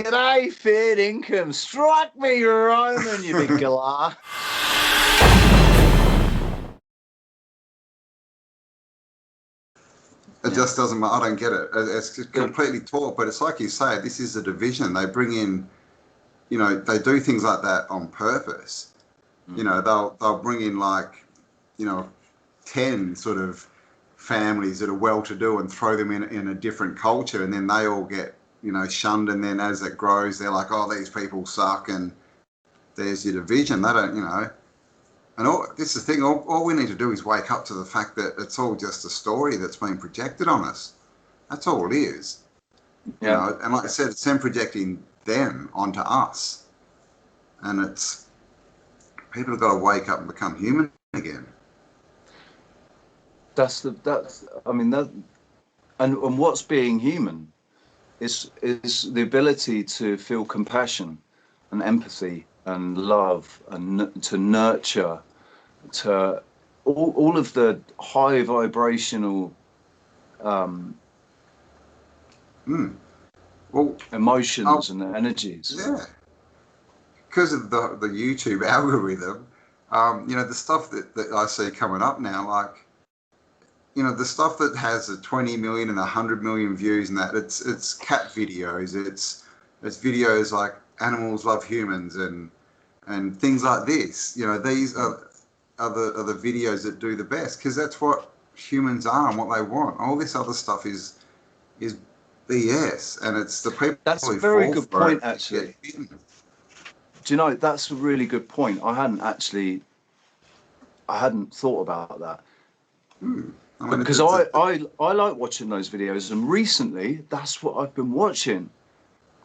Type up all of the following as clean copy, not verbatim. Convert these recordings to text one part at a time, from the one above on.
g'day, fair income. Strike me, Roman, you big galah. It just doesn't matter. I don't get it. It's completely taught, but it's like you say, this is a division. They bring in, you know, they do things like that on purpose. You know, they'll bring in like, you know, 10 sort of families that are well-to-do and throw them in a different culture, and then they all get, you know, shunned. And then as it grows, they're like, oh, these people suck, and there's your division. They don't, you know. And this is the thing, all we need to do is wake up to the fact that it's all just a story that's been projected on us. That's all it is. Yeah. You know, and like I said, it's them projecting them onto us. And it's, people have got to wake up and become human again. And what's being human is the ability to feel compassion and empathy and love and to nurture, to all of the high vibrational emotions and energies. Yeah, because of the YouTube algorithm, you know, the stuff that I see coming up now, like, you know, the stuff that has a 20 million and 100 million views and that, it's cat videos, it's videos like animals love humans and things like this. You know, these are the videos that do the best, because that's what humans are and what they want. All this other stuff is BS, and it's the people. That's a very good point, actually. Do you know, that's a really good point. I hadn't thought about that. Because I like watching those videos, and recently that's what I've been watching,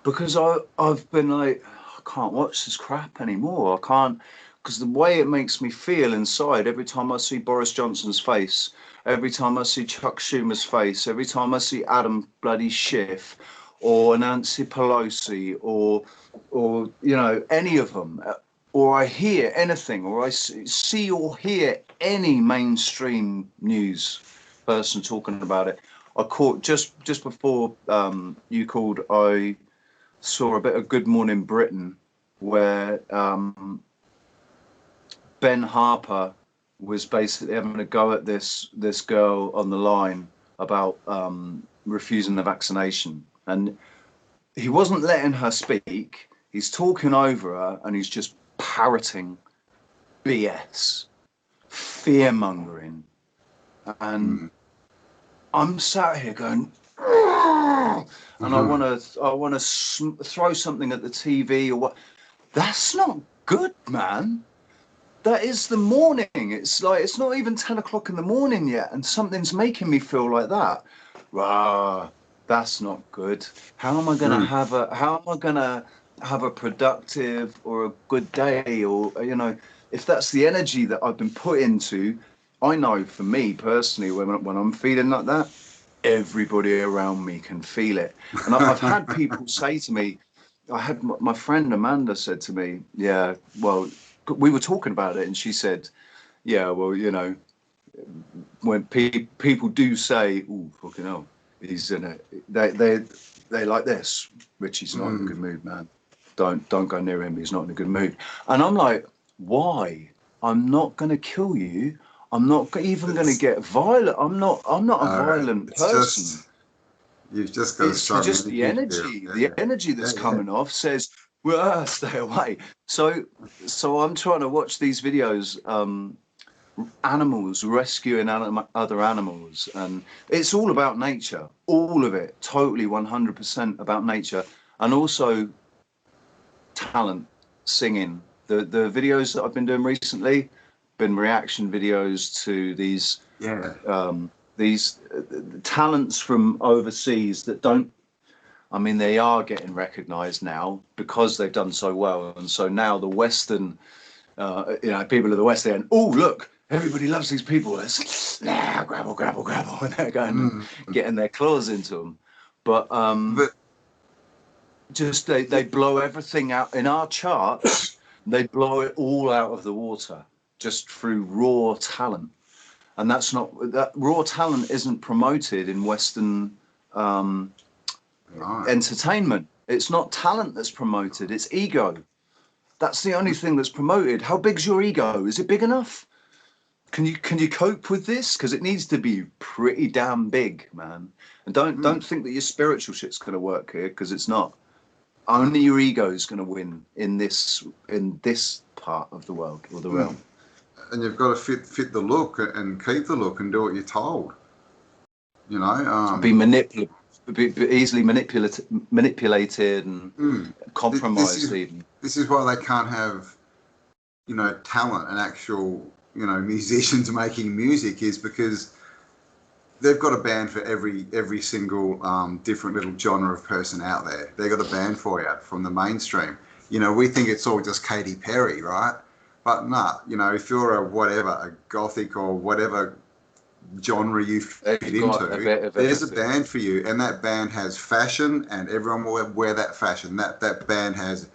because I've been like, I can't watch this crap anymore. I can't, because the way it makes me feel inside, every time I see Boris Johnson's face, every time I see Chuck Schumer's face, every time I see Adam bloody Schiff or Nancy Pelosi or you know, any of them, or I hear anything, or I see or hear any mainstream news person talking about it. I caught just before you called, I saw a bit of Good Morning Britain where Ben Harper was basically having a go at this girl on the line about refusing the vaccination, and he wasn't letting her speak. He's talking over her, and he's just parroting BS, fear mongering, and I'm sat here going, and I want to throw something at the TV or what. That's not good, man. That is the morning. It's like, it's not even 10 o'clock in the morning yet, and something's making me feel like that. Rah, that's not good. How am I going to have a productive or a good day? Or, you know, if that's the energy that I've been put into, I know for me personally, when I'm feeling like that, everybody around me can feel it. And I've had people say to me, I had my friend Amanda said to me, yeah, well, we were talking about it, and she said, yeah, well, you know, when people do say, oh, fucking hell, he's in it, they like this, Richie's not in a good mood, man. Don't go near him, he's not in a good mood. And I'm like, why? I'm not going to kill you. I'm not even going to get violent. I'm not a violent person. You've just got it's just the energy. The energy that's coming off says, well, stay away. So I'm trying to watch these videos, animals rescuing other animals, and it's all about nature. All of it, totally 100% about nature, and also talent, singing. The videos that I've been doing recently been reaction videos to these talents from overseas that don't, I mean, they are getting recognized now because they've done so well. And so now the Western, you know, people of the West, they're going, oh, look, everybody loves these people. Let's grabble. And they're going, getting their claws into them. But just they blow everything out. In our charts, they blow it all out of the water just through raw talent. And that raw talent isn't promoted in Western entertainment. It's not talent that's promoted, it's ego. That's the only thing that's promoted. How big's your ego? Is it big enough? Can you cope with this? Because it needs to be pretty damn big, man. And don't think that your spiritual shit's gonna work here, because it's not. Only your ego is gonna win in this part of the world or the realm. And you've got to fit the look and keep the look and do what you're told. You know, Be manipulated, be easily manipulated and compromised. This is why they can't have, you know, talent and actual, you know, musicians making music, is because they've got a band for every single different little genre of person out there. They've got a band for you from the mainstream. You know, we think it's all just Katy Perry, right? But nah, you know, if you're a gothic or whatever genre you fit into, there's a band for you, and that band has fashion, and everyone will wear that fashion. That band has,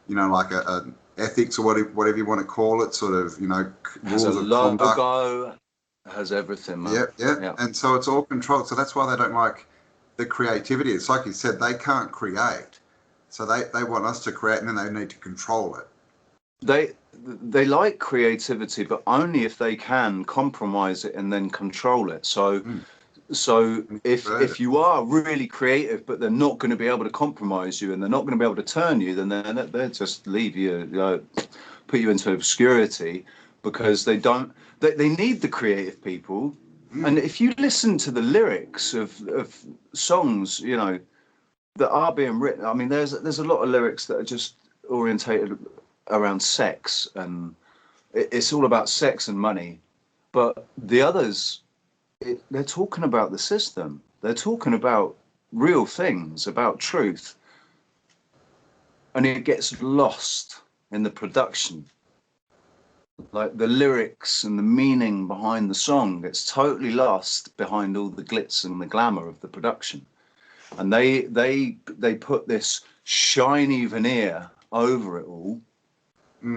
you know, like a ethics or whatever you want to call it, sort of, you know, rules of conduct. Logo, has everything, man. Yeah. And so it's all controlled. So that's why they don't like the creativity. It's like you said, they can't create. So they want us to create, and then they need to control it. They like creativity, but only if they can compromise it and then control it. So if you are really creative, but they're not going to be able to compromise you, and they're not going to be able to turn you, then they'll just leave you, put you into obscurity, because they need the creative people. And if you listen to the lyrics of songs, you know, that are being written, I mean, there's a lot of lyrics that are just orientated around sex, and it's all about sex and money. But the others, they're talking about the system. They're talking about real things, about truth. And it gets lost in the production. Like the lyrics and the meaning behind the song gets totally lost behind all the glitz and the glamour of the production. And they put this shiny veneer over it all,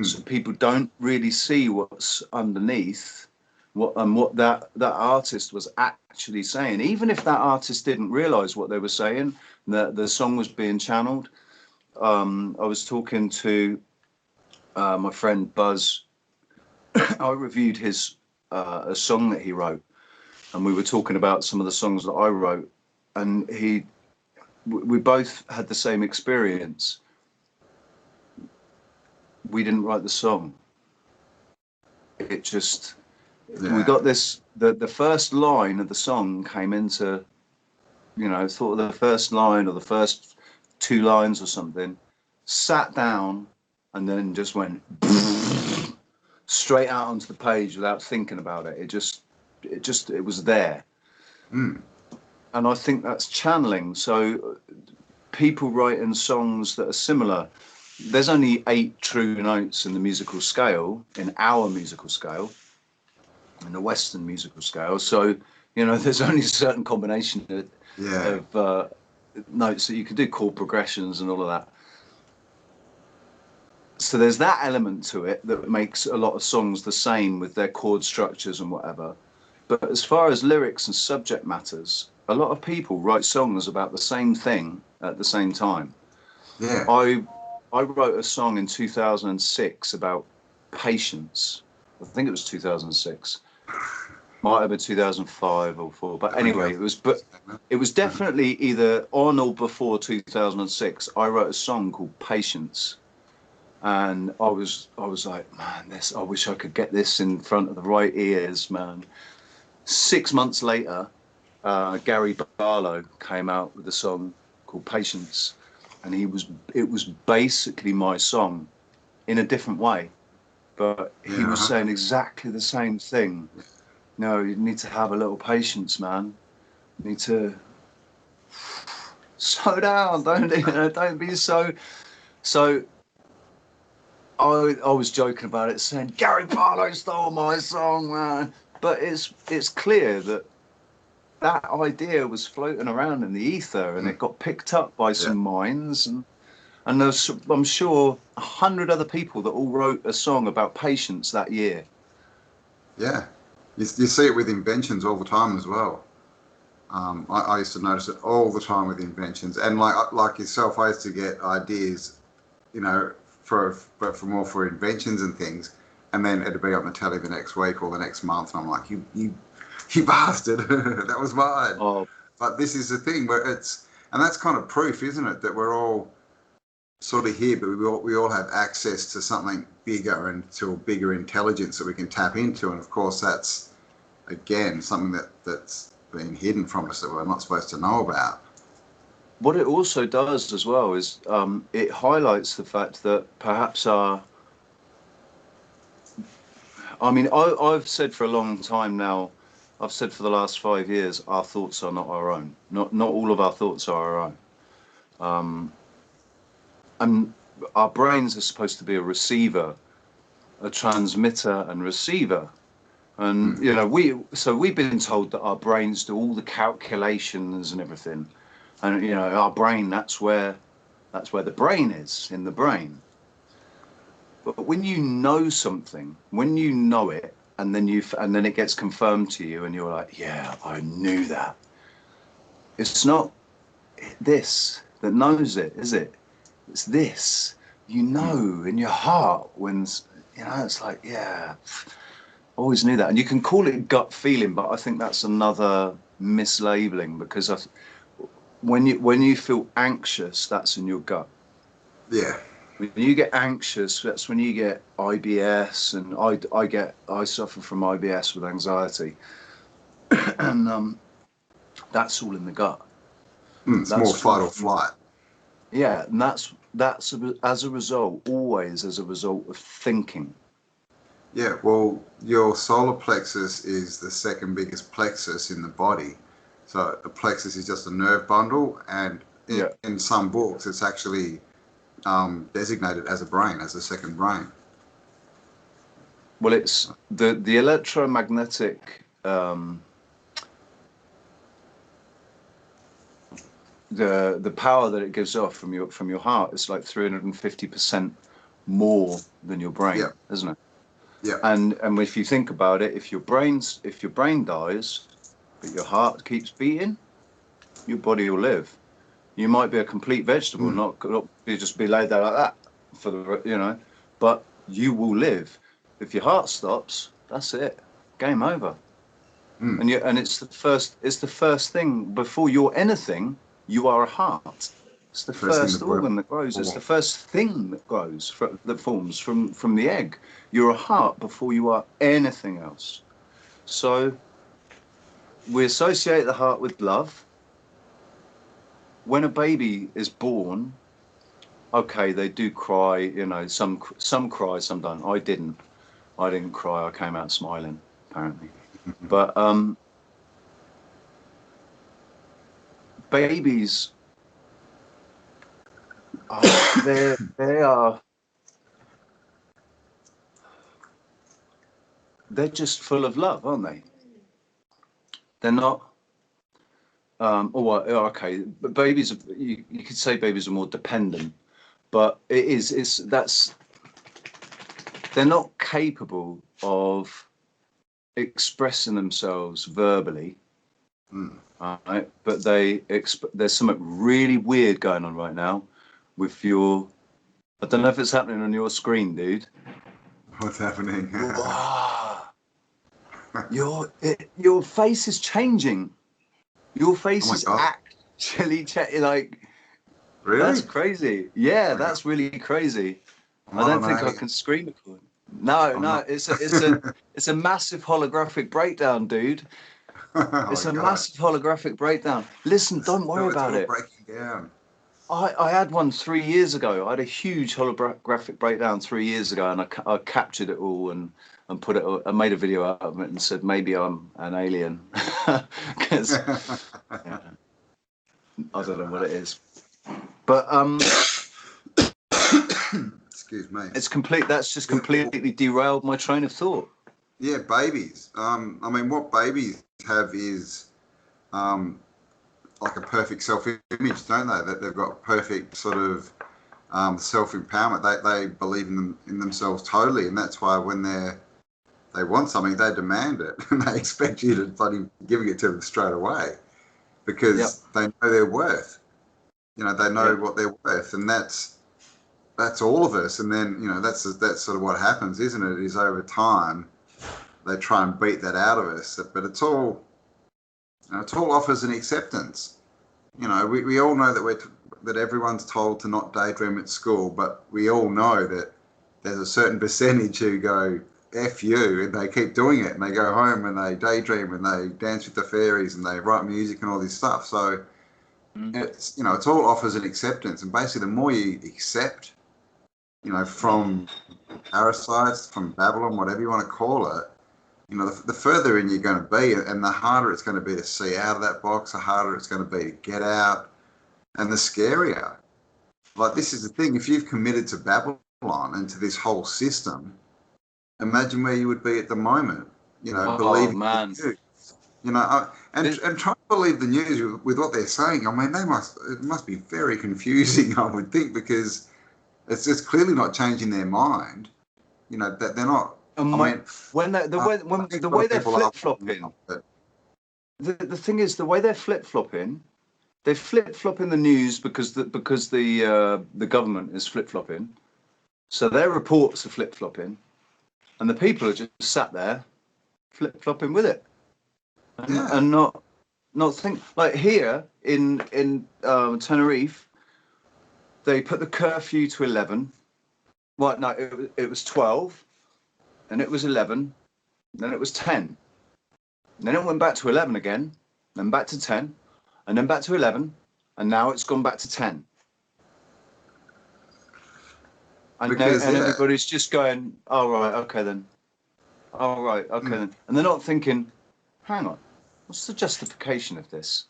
so people don't really see what's underneath, what that artist was actually saying. Even if that artist didn't realize what they were saying, that the song was being channeled. I was talking to my friend Buzz. I reviewed his a song that he wrote, and we were talking about some of the songs that I wrote, and we both had the same experience. We didn't write the song. It just, we got this, the first line of the song came into, you know, thought of the first line or the first two lines or something, sat down, and then just went straight out onto the page without thinking about it. It was there. And I think that's channeling. So people writing songs that are similar, there's only 8 true notes in the musical scale, in our musical scale, in the Western musical scale. So, you know, there's only a certain combination of notes that you can do, chord progressions and all of that. So there's that element to it that makes a lot of songs the same with their chord structures and whatever. But as far as lyrics and subject matters, a lot of people write songs about the same thing at the same time. Yeah. I wrote a song in 2006 about patience. I think it was 2006. Might have been 2005 or 4. But anyway, it was definitely either on or before 2006. I wrote a song called Patience. And I was like, man, I wish I could get this in front of the right ears, man. 6 months later, Gary Barlow came out with a song called Patience, and it was basically my song in a different way, but he was saying exactly the same thing. No, you need to have a little patience, man. You need to slow down. Don't be so. So I was joking about it, saying Gary Barlow stole my song, man. But it's clear that idea was floating around in the ether, and it got picked up by some minds, and there's, I'm sure, 100 other people that all wrote a song about patience that year. Yeah, you see it with inventions all the time as well. I used to notice it all the time with inventions, and like yourself, I used to get ideas, you know, for more for inventions and things, and then it'd be on the telly the next week or the next month, and I'm like, you bastard, that was mine. Oh, But this is the thing where and that's kind of proof, isn't it, that we're all sort of here, but we all have access to something bigger and to a bigger intelligence that we can tap into, and of course that's again something that's been hidden from us that we're not supposed to know about. what it also does as well is it highlights the fact that perhaps I've said for a long time now, I've said for the last 5 years, our thoughts are not our own. Not all of our thoughts are our own. And our brains are supposed to be a receiver, a transmitter and receiver. And you know, we've been told that our brains do all the calculations and everything. And you know, our brain, that's where the brain is, in the brain. But when you know something, when you know it, and then it gets confirmed to you, and you're like, yeah, I knew that. It's not this that knows it, is it? It's this, you know, in your heart when, you know, it's like, yeah, always knew that. And you can call it gut feeling, but I think that's another mislabeling, because when you feel anxious, that's in your gut. Yeah. When you get anxious, that's when you get IBS, and I suffer from IBS with anxiety, and that's all in the gut. It's more fight or flight. Yeah, and that's as a result, always as a result of thinking. Yeah, well, your solar plexus is the second biggest plexus in the body. So the plexus is just a nerve bundle, and in some books, it's actually designated as a brain, as a second brain. Well, it's the electromagnetic the power that it gives off from your heart is like 350% more than your brain, isn't it? Yeah. And if you think about it, if your brain dies, but your heart keeps beating, your body will live. You might be a complete vegetable, not you just be laid there like that for the, you know, but you will live. If your heart stops, that's it, game over. And it's the first thing before you're anything. You are a heart. It's the first organ that grows. It's the first thing that grows, that forms from the egg. You're a heart before you are anything else. So we associate the heart with love. When a baby is born, okay, they do cry. You know, some cry, some don't. I didn't cry. I came out smiling, apparently. But babies, they're just full of love, aren't they? They're not. Okay, but babies, you could say babies are more dependent, but they're not capable of expressing themselves verbally. Right? But there's something really weird going on right now with your. I don't know if it's happening on your screen, dude. What's happening? Your face is changing. Your face is actually like. Really? That's crazy. Yeah, that's really crazy. I don't think I can screen record. No, it's a massive holographic breakdown, dude. It's a massive holographic breakdown. Listen, don't worry about it. Breaking down. I had one 3 years ago. I had a huge holographic breakdown 3 years ago, and I captured it all and put it. I made a video out of it and said maybe I'm an alien, because I don't know what it is. But excuse me. It's complete. That's just completely derailed my train of thought. Yeah, babies. I mean, what babies have is like a perfect self-image, don't they? That they've got perfect sort of self-empowerment. They believe in themselves totally, and that's why when they want something, they demand it, and they expect you to bloody giving it to them straight away. Yep. because they know their worth. You know, they know what they're worth, and that's all of us. And then, you know, that's sort of what happens, isn't it? Is over time they try and beat that out of us, but it's all, you know, it's all offers and acceptance. You know, we all know that everyone's told to not daydream at school, but we all know that there's a certain percentage who go F you, and they keep doing it, and they go home and they daydream and they dance with the fairies and they write music and all this stuff. So it's, you know, it's all offers and acceptance, and basically the more you accept, you know, from parasites, from Babylon, whatever you want to call it, you know, the further in you're going to be, and the harder it's going to be to see out of that box, the harder it's going to be to get out, and the scarier. Like, this is the thing, if you've committed to Babylon and to this whole system, imagine where you would be at the moment, you know, believing the news. You know, and trying to believe the news with what they're saying. I mean, it must be very confusing, I would think, because it's just clearly not changing their mind. You know, that they're not. I mean, the way they're flip flopping. The thing is, the way they're flip flopping, they flip flop in the news because the government is flip flopping, so their reports are flip flopping, and the people are just sat there flip flopping with it, and not think like here in Tenerife, they put the curfew to 11. Well, no, it was 12, then it was 11, then it was 10, and then it went back to 11 again, then back to 10, and then back to 11, and now it's gone back to 10. And everybody's just going, oh, right, okay then. Oh, right, okay then. And they're not thinking, hang on, what's the justification of this?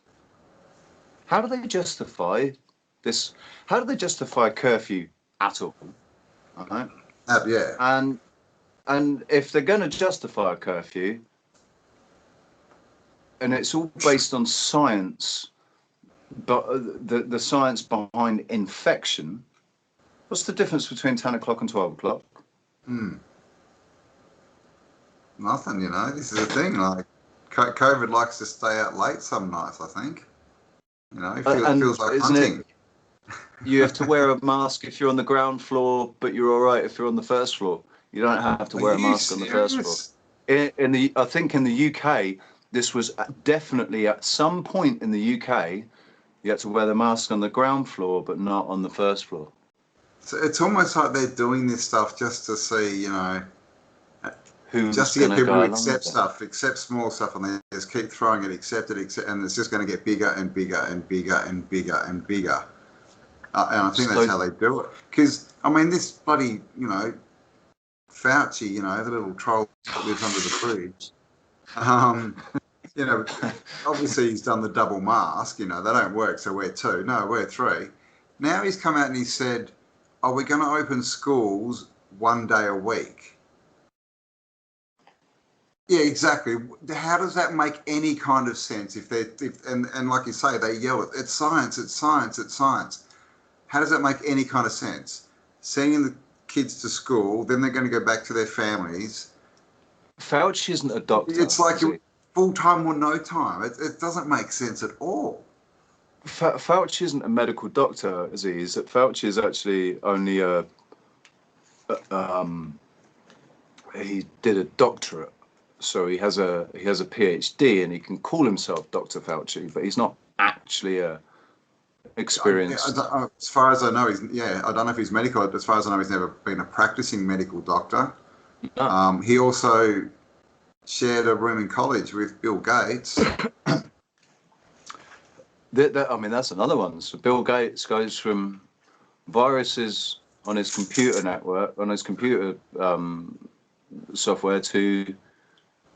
How do they justify this? How do they justify curfew at all? Right? Yeah. And if they're going to justify a curfew, and it's all based on science, but the science behind infection, what's the difference between 10 o'clock and 12 o'clock? Nothing, you know. This is the thing. Like, COVID likes to stay out late some nights, I think. You know, it feels like hunting. You have to wear a mask if you're on the ground floor, but you're all right if you're on the first floor. You don't have to wear a mask on the first floor. I think in the UK, this was definitely at some point in the UK, you had to wear the mask on the ground floor, but not on the first floor. So it's almost like they're doing this stuff just to see, you know, just to get people to accept stuff, accept small stuff, and they just keep throwing it, accept, and it's just going to get bigger and bigger and bigger and bigger and bigger. And I think that's how they do it. Because, I mean, this bloody, you know, Fauci, you know, the little troll that lives under the bridge, you know, obviously he's done the double mask, you know, they don't work, so wear 2. No, wear 3. Now he's come out and he said, oh, we're going to open schools 1 day a week. Yeah, exactly. How does that make any kind of sense? And like you say, they yell, it's science, it's science, it's science. How does that make any kind of sense? Sending the kids to school, then they're going to go back to their families. Fauci isn't a doctor. It's like full time or no time. It doesn't make sense at all. Fauci isn't a medical doctor, is he? Fauci is actually only he did a doctorate, so he has a PhD, and he can call himself Dr. Fauci, but he's not actually a experienced. As far as I know, I don't know if he's medical. As far as I know, he's never been a practicing medical doctor. No. He also shared a room in college with Bill Gates. I mean, that's another one. So Bill Gates goes from viruses on his computer network, on his computer software, to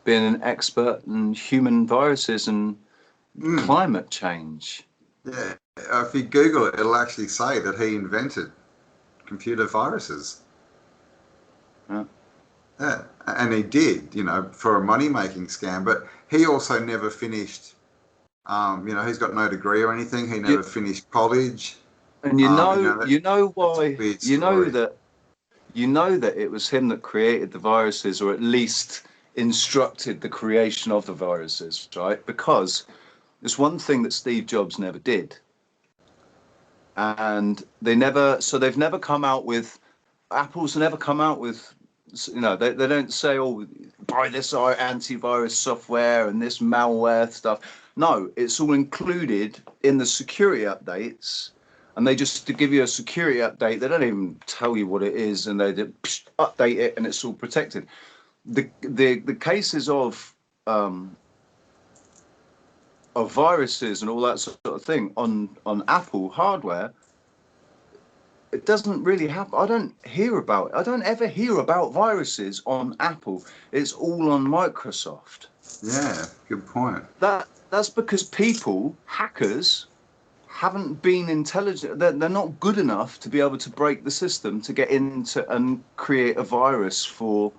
being an expert in human viruses and climate change. Yeah, if you Google it, it'll actually say that he invented computer viruses. Yeah, and he did, you know, for a money-making scam. But he also never finished. You know, he's got no degree or anything. He never finished college. And you know why? You know that it was him that created the viruses, or at least instructed the creation of the viruses, right? Because It's one thing that Steve Jobs never did, and they've never come out with, Apple's never come out with, they don't say, oh, buy this antivirus software and this malware stuff. No, it's all included in the security updates, and they just, to give you a security update, they don't even tell you what it is, and they just update it, and it's all protected. The cases of viruses and all that sort of thing on Apple hardware, it doesn't really happen. I don't ever hear about viruses on Apple. It's all on Microsoft. Yeah, good point. That's because hackers, haven't been intelligent. They're not good enough to be able to break the system to get into and create a virus for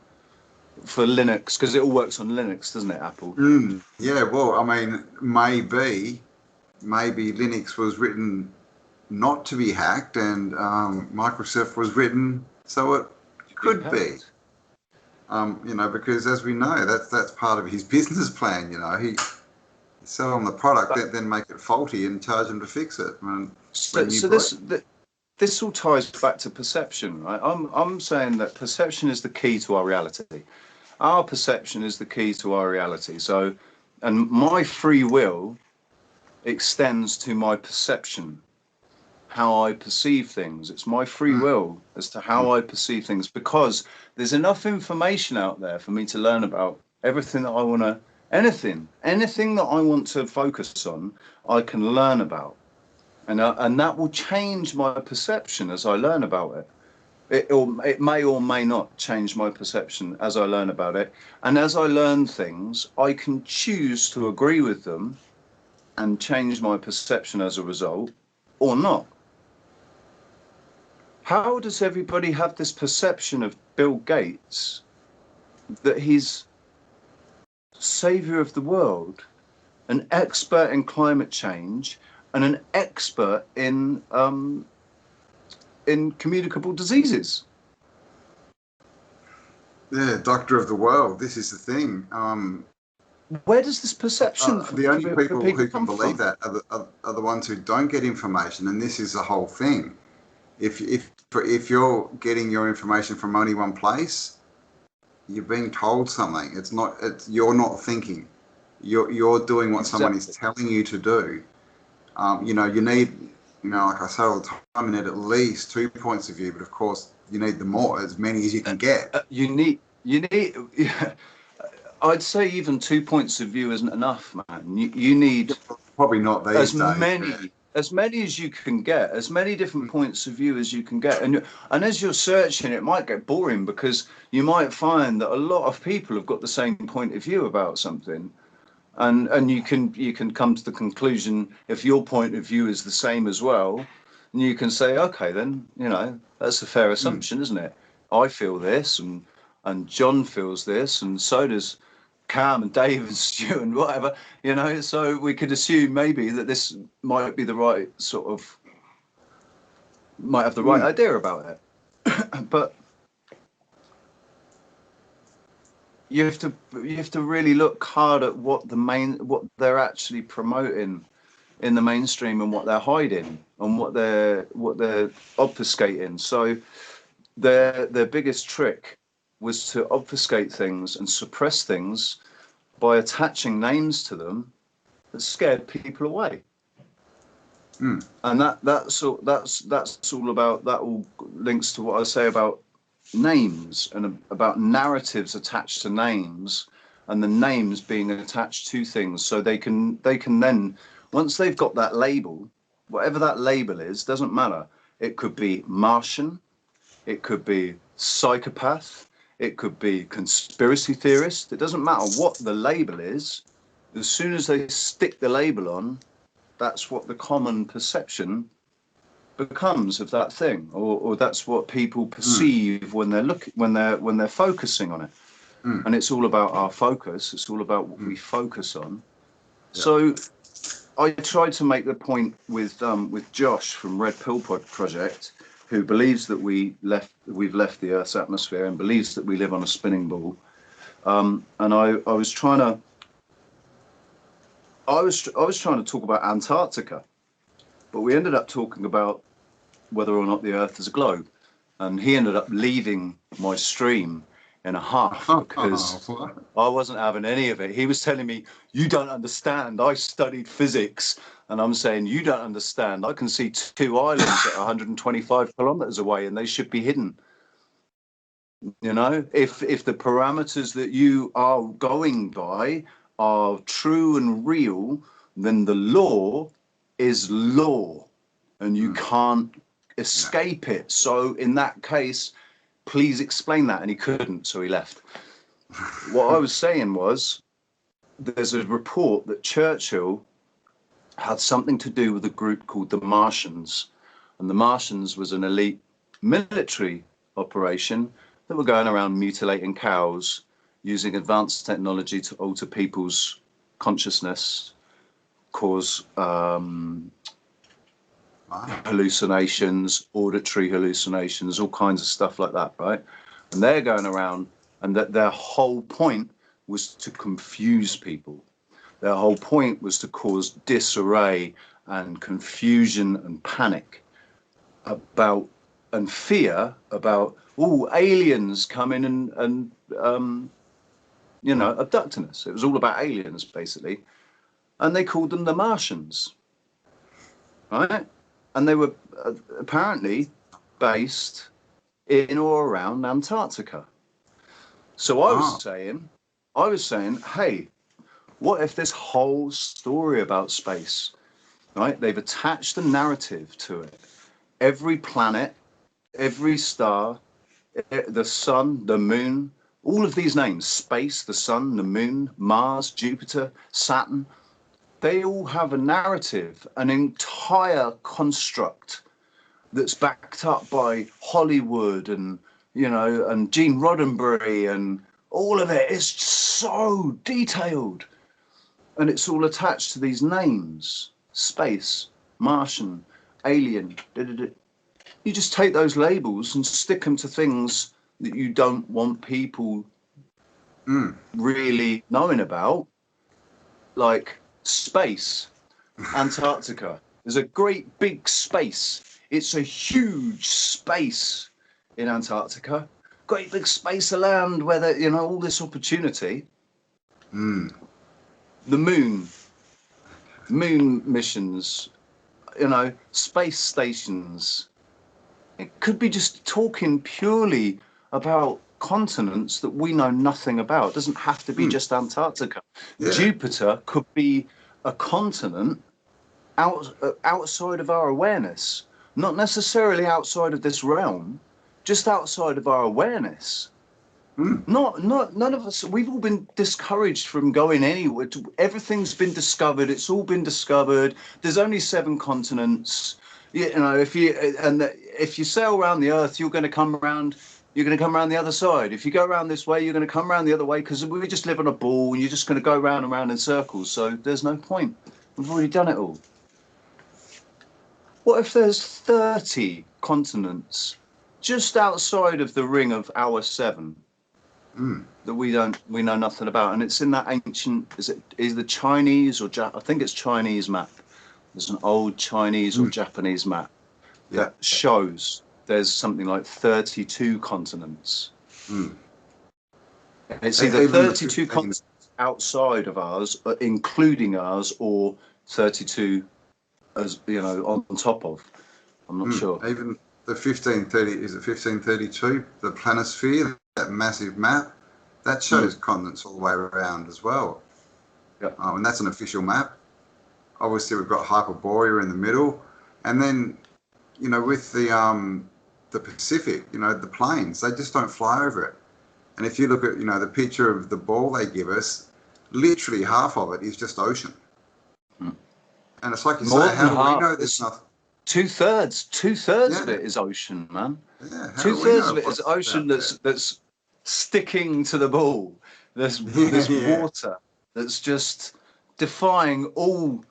Linux, because it all works on Linux, doesn't it, Apple? Yeah, well, I mean, maybe Linux was written not to be hacked, and Microsoft was written so it could be. Because as we know, that's part of his business plan. He sell them the product, then make it faulty and charge them to fix it. This all ties back to perception, right? I'm saying that perception is the key to our reality. Our perception is the key to our reality. So, and my free will extends to my perception, how I perceive things. It's my free will as to how I perceive things, because there's enough information out there for me to learn about everything that I want to, anything that I want to focus on, I can learn about. And that will change my perception as I learn about it. It may or may not change my perception as I learn about it. And as I learn things, I can choose to agree with them and change my perception as a result, or not. How does everybody have this perception of Bill Gates, that he's savior of the world, an expert in climate change, and an expert in communicable diseases? Yeah, doctor of the world. This is the thing. Where does this perception the only people who can believe from? that are the ones who don't get information, and this is the whole thing. If you're getting your information from only one place, you're being told something. You're not thinking. You're doing what someone is telling you to do. You need, like I say all the time, you need at least 2 points of view, but of course you need as many as you can get. You need. Yeah, I'd say even 2 points of view isn't enough, man. You need probably not these days. As many as you can get, as many different points of view as you can get, and as you're searching, it might get boring, because you might find that a lot of people have got the same point of view about something. And you can come to the conclusion, if your point of view is the same as well, and you can say, okay, then that's a fair assumption, isn't it? I feel this, and John feels this, and so does Cam and Dave and Stu and whatever, So we could assume maybe that this might be the right might have the right idea about it, but you have to really look hard at what they're actually promoting in the mainstream, and what they're hiding, and what they're obfuscating. So their biggest trick was to obfuscate things and suppress things by attaching names to them that scared people away. And that's all about, that all links to what I say about names, and about narratives attached to names, and the names being attached to things, so they can then, once they've got that label, whatever that label is, doesn't matter. It could be Martian, it could be psychopath, it could be conspiracy theorist. It doesn't matter what the label is. As soon as they stick the label on, that's what the common perception becomes of that thing, or that's what people perceive when they're focusing on it. And it's all about our focus. It's all about what we focus on. Yeah. So I tried to make the point with Josh from Red Pill Project, who believes that we've left the Earth's atmosphere, and believes that we live on a spinning ball. And I was trying to I was trying to talk about Antarctica, but we ended up talking about whether or not the Earth is a globe, and he ended up leaving my stream in a huff because What? I wasn't having any of it. He was telling me, "You don't understand. I studied physics," and I'm saying, "You don't understand. I can see two islands at 125 kilometers away, and they should be hidden." You know, if the parameters that you are going by are true and real, then the law is law, and you Mm, can't yeah. escape it. So in that case, please explain that. And he couldn't, so he left. What I was saying was, there's a report that Churchill had something to do with a group called the Martians, and the Martians was an elite military operation that were going around mutilating cows using advanced technology to alter people's consciousness, cause Wow. hallucinations, auditory hallucinations, all kinds of stuff like that, right? And they're going around, and that their whole point was to confuse people. Their whole point was to cause disarray and confusion and panic about and fear about aliens coming and abducting us. It was all about aliens basically, and they called them the Martians, right? And they were apparently based in or around Antarctica. So Oh, I was saying, hey, what if this whole story about space, right? They've attached a narrative to it. Every planet, every star, the sun, the moon, all of these names, space, the sun, the moon, Mars, Jupiter, Saturn, they all have a narrative, an entire construct that's backed up by Hollywood and, and Gene Roddenberry, and all of it is so detailed. And it's all attached to these names: space, Martian, alien. Da, da, da. You just take those labels and stick them to things that you don't want people mm. really knowing about, like space. Antarctica is a great big space. It's a huge space in Antarctica. Great big space of land where all this opportunity. Mm. The moon missions, space stations. It could be just talking purely about continents that we know nothing about. It doesn't have to be Mm. just Antarctica. Yeah. Jupiter could be a continent outside of our awareness, not necessarily outside of this realm, just outside of our awareness. Mm. Not none of us. We've all been discouraged from going anywhere. Everything's been discovered. It's all been discovered. There's only 7 continents. If you sail around the Earth, you're going to come around. You're going to come around the other side. If you go around this way, you're going to come around the other way, because we just live on a ball, and you're just going to go round and round in circles. So there's no point. We've already done it all. What if there's 30 continents just outside of the ring of our 7? Mm. That we know nothing about, and it's in that ancient, is the Chinese or I think it's Chinese map. There's an old Chinese or Mm. Japanese map Yeah. that shows there's something like 32 continents. Mm. It's either Even the 32 15. continents outside of ours, including ours, or 32 as on top of. I'm not sure. Even the 1530, is it 1532? The planisphere, that massive map, that shows Mm. continents all the way around as well. Yeah. And that's an official map. Obviously, we've got Hyperborea in the middle, and then with the Pacific, the planes, they just don't fly over it. And if you look at the picture of the ball they give us, literally half of it is just ocean. Mm. And it's like you More say, than how do we half. know there's nothing? Two thirds of Yeah, it is ocean, man. yeah. How Two do we thirds of know it is what's ocean out there? that's sticking to the ball. There's Yeah, water that's just defying all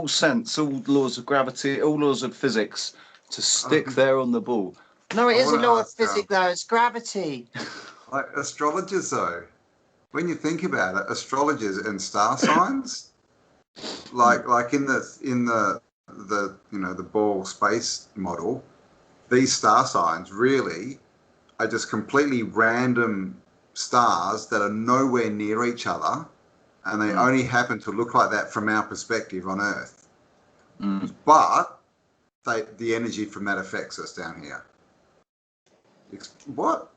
sense, all laws of gravity, all laws of physics, to stick yeah. there on the ball. No, it I is a want to law of ask, physics though. It's gravity. like astrologers though, when you think about it, astrologers and star signs, like in the the ball space model, these star signs really are just completely random stars that are nowhere near each other, and they only happen to look like that from our perspective on Earth. But the energy from that affects us down here. What?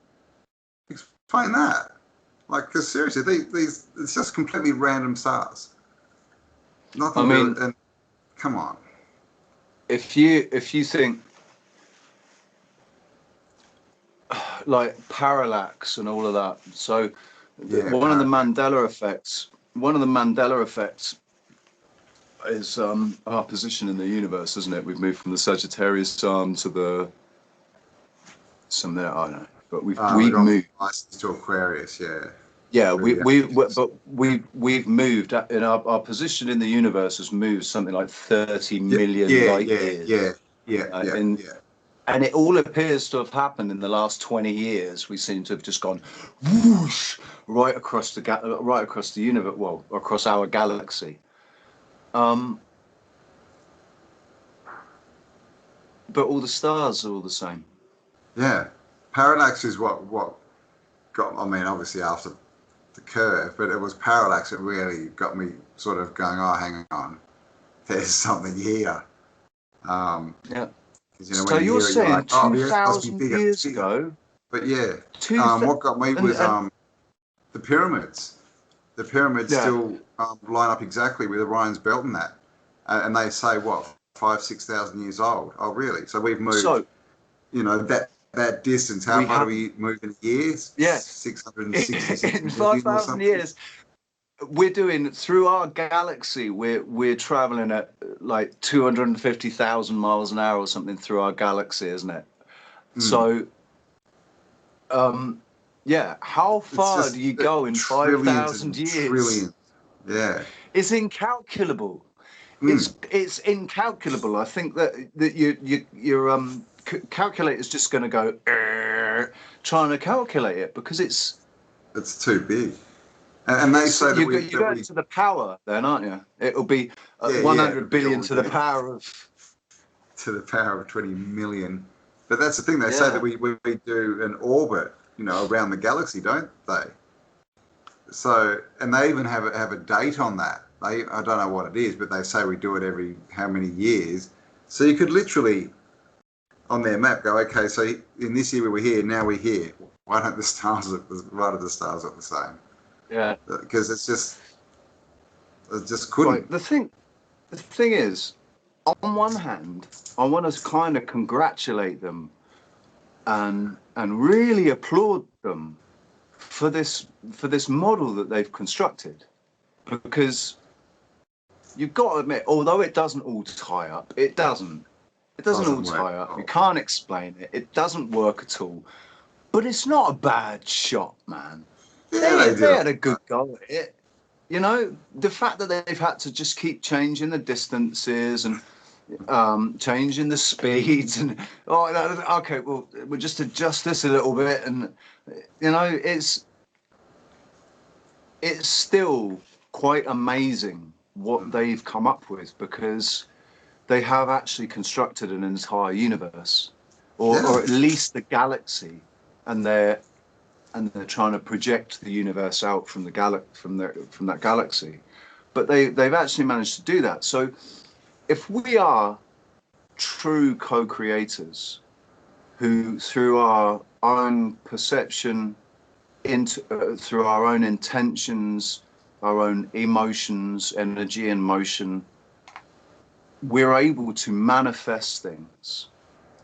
Explain that. Like, because seriously, these it's just completely random stars. Nothing. I mean, and come on. If you think like parallax and all of that, so one of the Mandela effects is our position in the universe, isn't it? We've moved from the Sagittarius arm to the I don't know, but we've moved to Aquarius, yeah. Yeah, we've moved in our position in the universe has moved something like 30 million light years. And it all appears to have happened in the last 20 years. We seem to have just gone whoosh right across the universe, well, across our galaxy. But all the stars are all the same. Yeah, parallax is what got. I mean, obviously after the curve, but it was parallax that really got me sort of going, oh, hang on, there's something here. Yeah. So you're saying like, 2,000 years ago? But yeah, what got me was the pyramids. The pyramids still line up exactly with Orion's belt and that, and they say what 5,000-6,000 years old. Oh, really? So we've moved. So, that distance. How far do we move in years? Yeah, 666 in 5,000 years. We're doing through our galaxy. We're traveling at like 250,000 miles an hour or something through our galaxy, isn't it? So, how far do you go in 5,000 years? Trillions. Yeah, it's incalculable. It's incalculable. I think that your calculator's just going to go trying to calculate it because it's too big. And they say that you're going to the power then, aren't you? It'll be 100 billion to the power of 20 million. But that's the thing. They say that we do an orbit, around the galaxy, don't they? So, and they even have a date on that. I don't know what it is, but they say we do it every how many years. So you could literally, on their map, go, okay, so in this year we were here, now we're here. Why don't the stars look the same? Yeah, because it just couldn't. Right. The thing is, on one hand, I want to kind of congratulate them and really applaud them for this model that they've constructed, because you've got to admit, although it doesn't all tie up, it doesn't all tie up. You can't explain it. It doesn't work at all. But it's not a bad shot, man. Yeah, they had a good go at it. The fact that they've had to just keep changing the distances and changing the speeds and okay, well, we'll just adjust this a little bit, and it's still quite amazing what they've come up with, because they have actually constructed an entire universe, or at least the galaxy, and they're trying to project the universe out from from that galaxy, but they've actually managed to do that. So if we are true co-creators who, through our own perception, through our own intentions, our own emotions, energy and motion, we're able to manifest things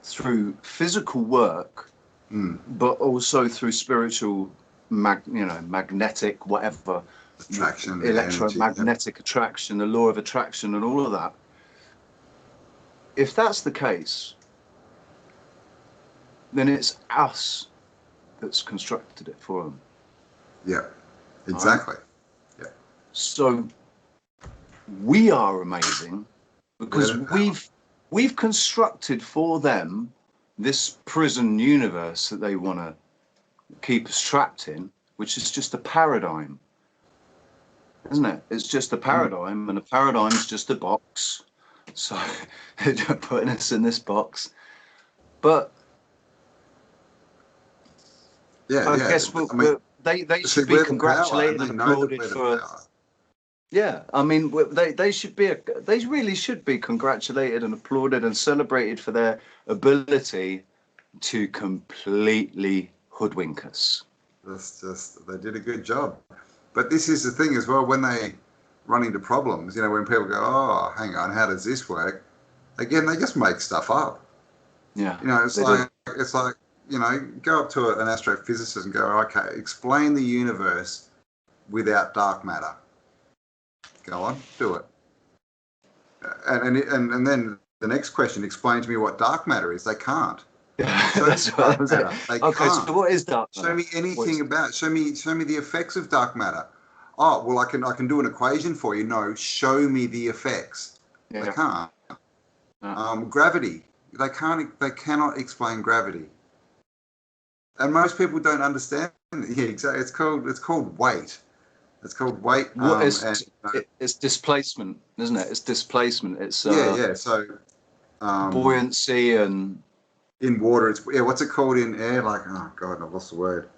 through physical work, but also through spiritual, magnetic, whatever, attraction, electromagnetic attraction, the law of attraction, and all of that. If that's the case, then it's us that's constructed it for them. Yeah, exactly. Right? Yeah. So we are amazing because we've constructed for them this prison universe that they want to keep us trapped in, which is just a paradigm. isn't it? It's just a paradigm, and a paradigm's just a box. So they're putting us in this box. But Yeah, I yeah. guess I mean, they see, should be we're the power, and congratulated they and know that applauded we're the for. power. Yeah, I mean, they should be they really should be congratulated and applauded and celebrated for their ability to completely hoodwink us. That's just, they did a good job. But this is the thing as well, when they run into problems, you know, when people go, oh, hang on, how does this work? Again, they just make stuff up. Yeah, You know, they do. it's like, you know, go up to an astrophysicist and go, okay, explain the universe without dark matter. Go on, do it. And then the next question, explain to me what dark matter is. They can't. Show me That's what I dark was matter. saying. They Okay, so can't. what is dark Show matter? me What anything is about. Show me the effects of dark matter. Oh well, I can do an equation for you. No, show me the effects. They yeah. can't. Yeah. Gravity. They can't. They cannot explain gravity. And most people don't understand. Yeah, exactly. It's called weight. It's called weight. What And is it's displacement, isn't it? It's displacement. It's yeah, yeah. So buoyancy and in water, it's what's it called in air? Like, oh god, I've lost the word.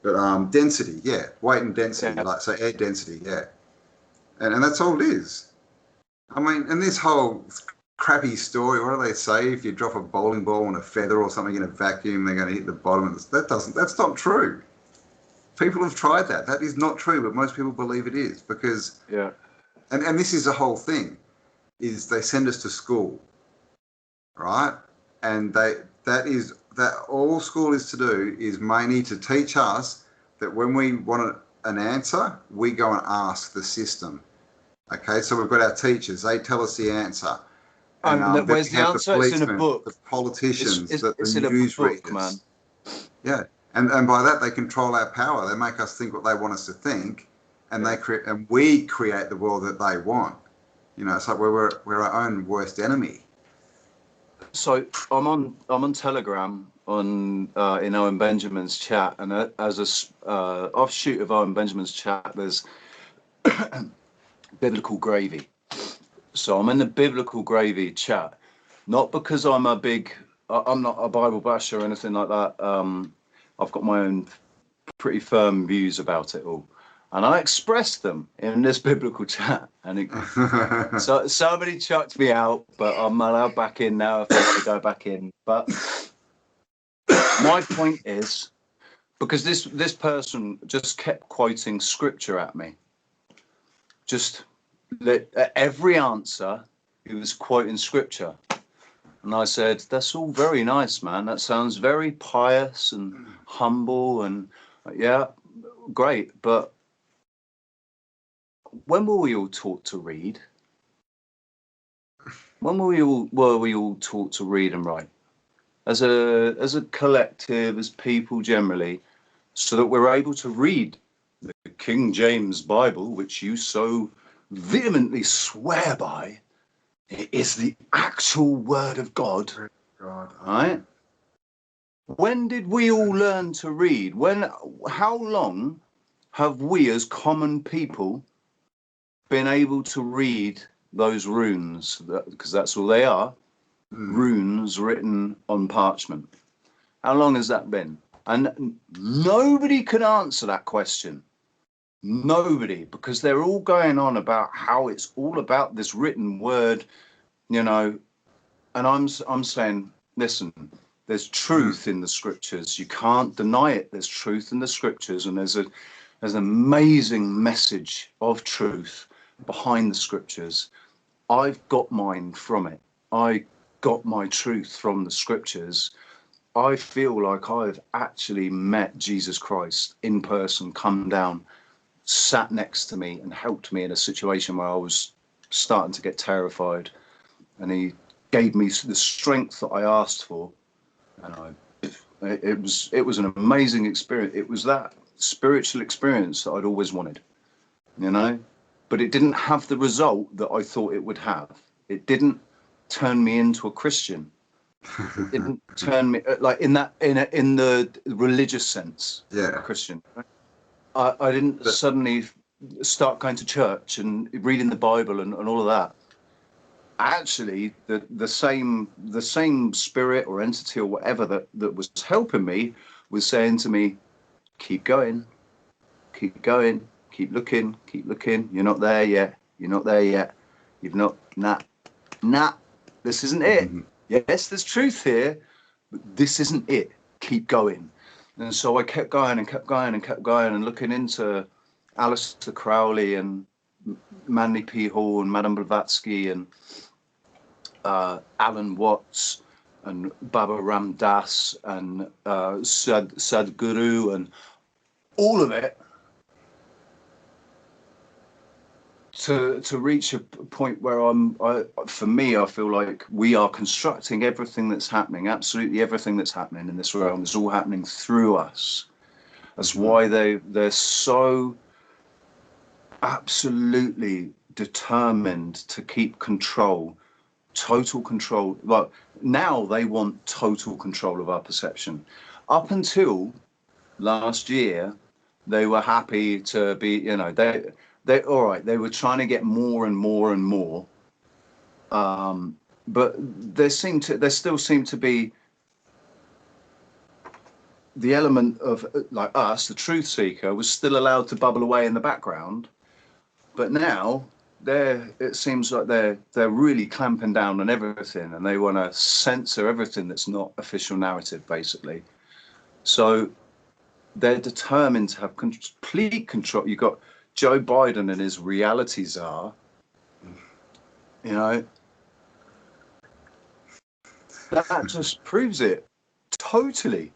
But density, yeah, weight and density, yeah. like so air density, yeah, and that's all it is. I mean, and this whole crappy story, what do they say? If you drop a bowling ball and a feather or something in a vacuum, they're going to hit the bottom. That's not true. People have tried that. That is not true, but most people believe it is because, Yeah. and this is the whole thing, is they send us to school, right? And that all school is to do is mainly to teach us that when we want an answer, we go and ask the system. Okay, so we've got our teachers; they tell us the answer, and then Where's we the have the answer? It's in a policemen, the book. politicians, the It's in a news book, man. readers. Yeah, and by that they control our power. They make us think what they want us to think, and Yeah. we create the world that they want. You know, it's like we're our own worst enemy. So I'm on Telegram on in Owen Benjamin's chat, and as a offshoot of Owen Benjamin's chat, there's biblical gravy. So I'm in the biblical gravy chat, not because I'm I'm not a Bible basher or anything like that. I've got my own pretty firm views about it all, and I expressed them in this biblical chat. And so somebody chucked me out, but I'm allowed back in now if I want to go back in. But my point is, because this person just kept quoting scripture at me, just every answer he was quoting scripture. And I said, that's all very nice, man. That sounds very pious and humble and yeah, great. But when were we all taught to read? When were we all taught to read and write? As a collective, as people generally, so that we're able to read the King James Bible, which you so vehemently swear by, it is the actual word of God. God, Right? When did we all learn to read? How long have we as common people been able to read those runes? Because that's all they are, runes written on parchment. How long has that been? And nobody can answer that question. Nobody, because they're all going on about how it's all about this written word, you know. And I'm saying, listen, there's truth in the scriptures. You can't deny it. There's truth in the scriptures, and there's an amazing message of truth behind the scriptures. I've got mine from it. I got my truth from the scriptures. I feel like I've actually met Jesus Christ in person, come down, sat next to me and helped me in a situation where I was starting to get terrified. And he gave me the strength that I asked for. And it was an amazing experience. It was that spiritual experience that I'd always wanted, you know, but it didn't have the result that I thought it would have. It didn't turn me into a Christian. It didn't turn me like in the religious sense, yeah. a Christian. I didn't suddenly start going to church and reading the Bible and all of that, actually the same spirit or entity or whatever that was helping me was saying to me, keep going, keep going, keep looking, keep looking. You're not there yet. You're not there yet. You've not, nah, this isn't it. Yes, there's truth here, but this isn't it. Keep going. And so I kept going and kept going and kept going and looking into Aleister Crowley and Manly P. Hall and Madame Blavatsky and Alan Watts and Baba Ram Das and Sadhguru and all of it to reach a point where for me, I feel like we are constructing everything that's happening, absolutely everything that's happening in this realm is all happening through us. That's why they're so absolutely determined to keep control, total control. Well, now they want total control of our perception. Up until last year, they were happy to be, you know, they all right, they were trying to get more and more and more. But there still seemed to be the element of, like us, the truth seeker, was still allowed to bubble away in the background. But now it seems like they're really clamping down on everything, and they want to censor everything that's not official narrative, basically. So they're determined to have complete control. You've got Joe Biden and his reality czar, you know, that just proves it totally.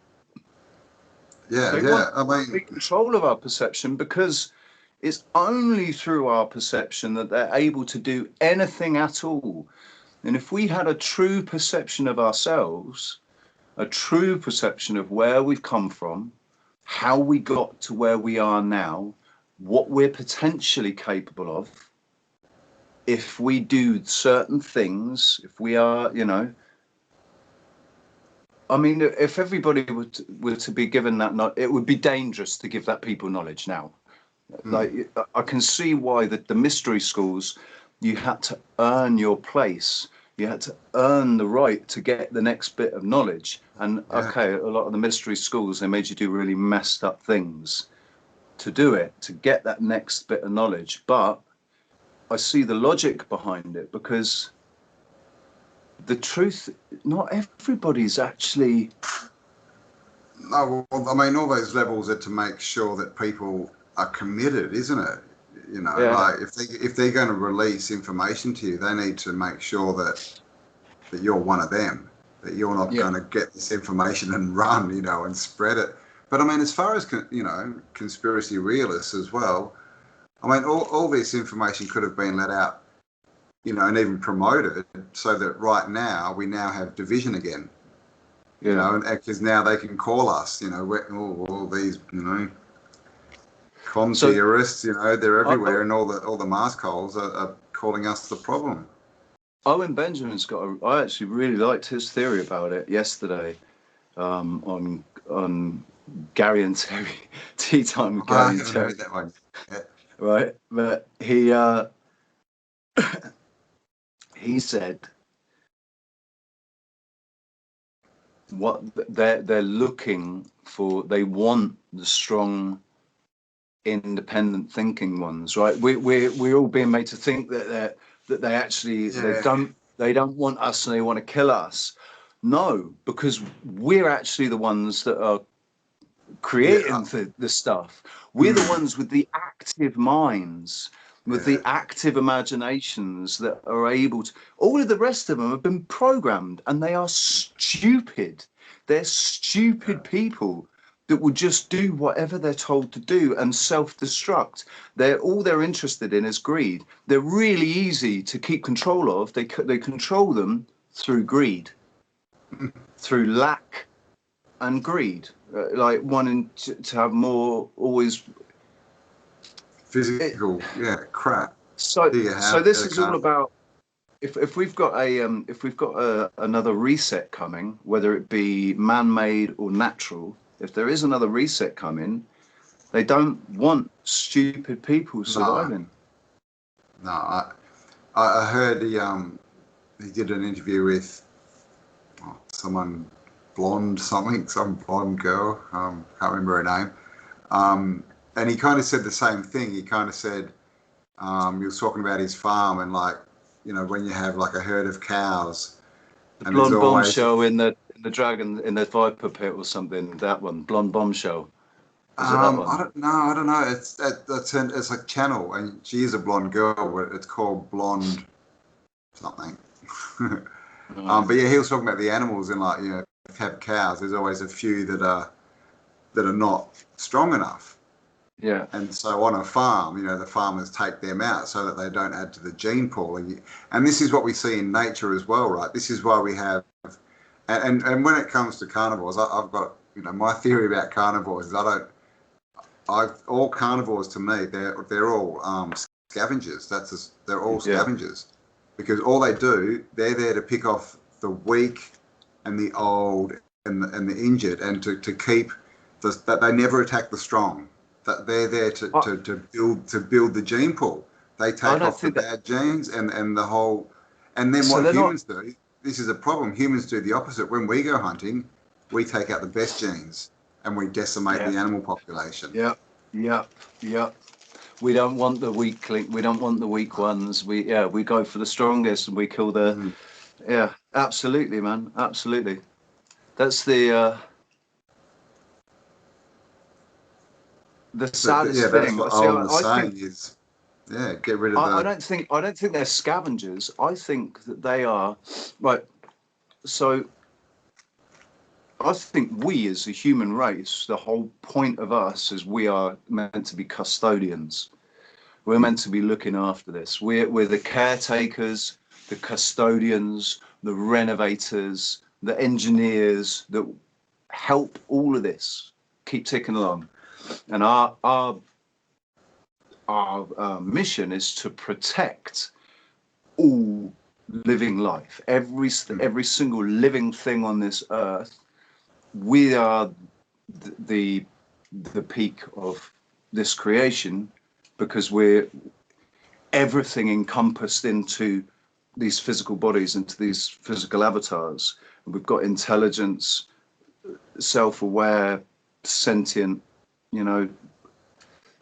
They want complete control of our perception, because it's only through our perception that they're able to do anything at all. And if we had a true perception of ourselves, a true perception of where we've come from, how we got to where we are now, what we're potentially capable of, if we do certain things, if we are, you know, I mean, if everybody were to be given that, it would be dangerous to give that people knowledge now. Like, I can see why the mystery schools, you had to earn your place. You had to earn the right to get the next bit of knowledge. And okay, a lot of the mystery schools, they made you do really messed up things to do it, to get that next bit of knowledge. But I see the logic behind it, because the truth, not everybody's actually. No, well, I mean, all those levels are to make sure that people are committed, isn't it? You know, like if they're going to release information to you, they need to make sure that you're one of them, that you're not going to get this information and run, you know, and spread it. But I mean, as far as, you know, conspiracy realists as well, I mean, all this information could have been let out, you know, and even promoted, so that right now we now have division again. You know, because now they can call us, you know, all these, you know, con theorists, you know, they're everywhere, and all the mask holes are calling us the problem. Owen Benjamin's I actually really liked his theory about it yesterday, on Gary and Terry, Tea Time with Gary and Terry. That one. Yeah. Right, but he said what they're looking for. They want the strong, independent thinking ones, right? We're all being made to think that they actually they don't want us and they want to kill us. No, because we're actually the ones that are creating the stuff. We're the ones with the active minds, with the active imaginations that are able to. All of the rest of them have been programmed, and they are stupid. They're stupid people that will just do whatever they're told to do and self-destruct. All they're interested in is greed. They're really easy to keep control of. They control them through greed, through lack and greed, like wanting to have more, always physical, crap. So this is all about, if we've got another reset coming, whether it be man-made or natural, if there is another reset coming, They don't want stupid people surviving. No, I heard he did an interview with someone blonde something, some blonde girl, can't remember her name, and he kind of said the same thing. He kind of said he was talking about his farm and like, you know, when you have like a herd of cows, The and there's blonde always bombshell in the dragon in the viper pit or something. That one, blonde bombshell. Is it that one? I don't know. It's like Channel, and she is a blonde girl, but it's called Blonde something. But yeah, he was talking about the animals and like, you know, if you have cows, there's always a few that are not strong enough. Yeah. And so on a farm, you know, the farmers take them out so that they don't add to the gene pool. And this is what we see in nature as well, right? This is why we have, and when it comes to carnivores, I've got, you know, my theory about carnivores is all carnivores to me, they're all scavengers. They're all scavengers, because all they do, they're there to pick off the weak and the old and the injured, and to keep that they never attack the strong. That they're there to build the gene pool. They take off the bad genes and the whole. And then what humans do, this is a problem. Humans do the opposite. When we go hunting, we take out the best genes and we decimate the animal population. Yeah. We don't want the weakling. We don't want the weak ones. We go for the strongest, and we kill the. Yeah, absolutely, man. Absolutely. That's the saddest thing. That's what Owen was saying is, get rid of the. I don't think they're scavengers. I think that they are right. So I think we as a human race, the whole point of us is we are meant to be custodians. We're meant to be looking after this. We're the caretakers, the custodians, the renovators, the engineers that help all of this keep ticking along. And our mission is to protect all living life, every single living thing on this earth. We are the peak of this creation, because we're everything encompassed into these physical bodies, into these physical avatars. And we've got intelligence, self-aware, sentient, you know,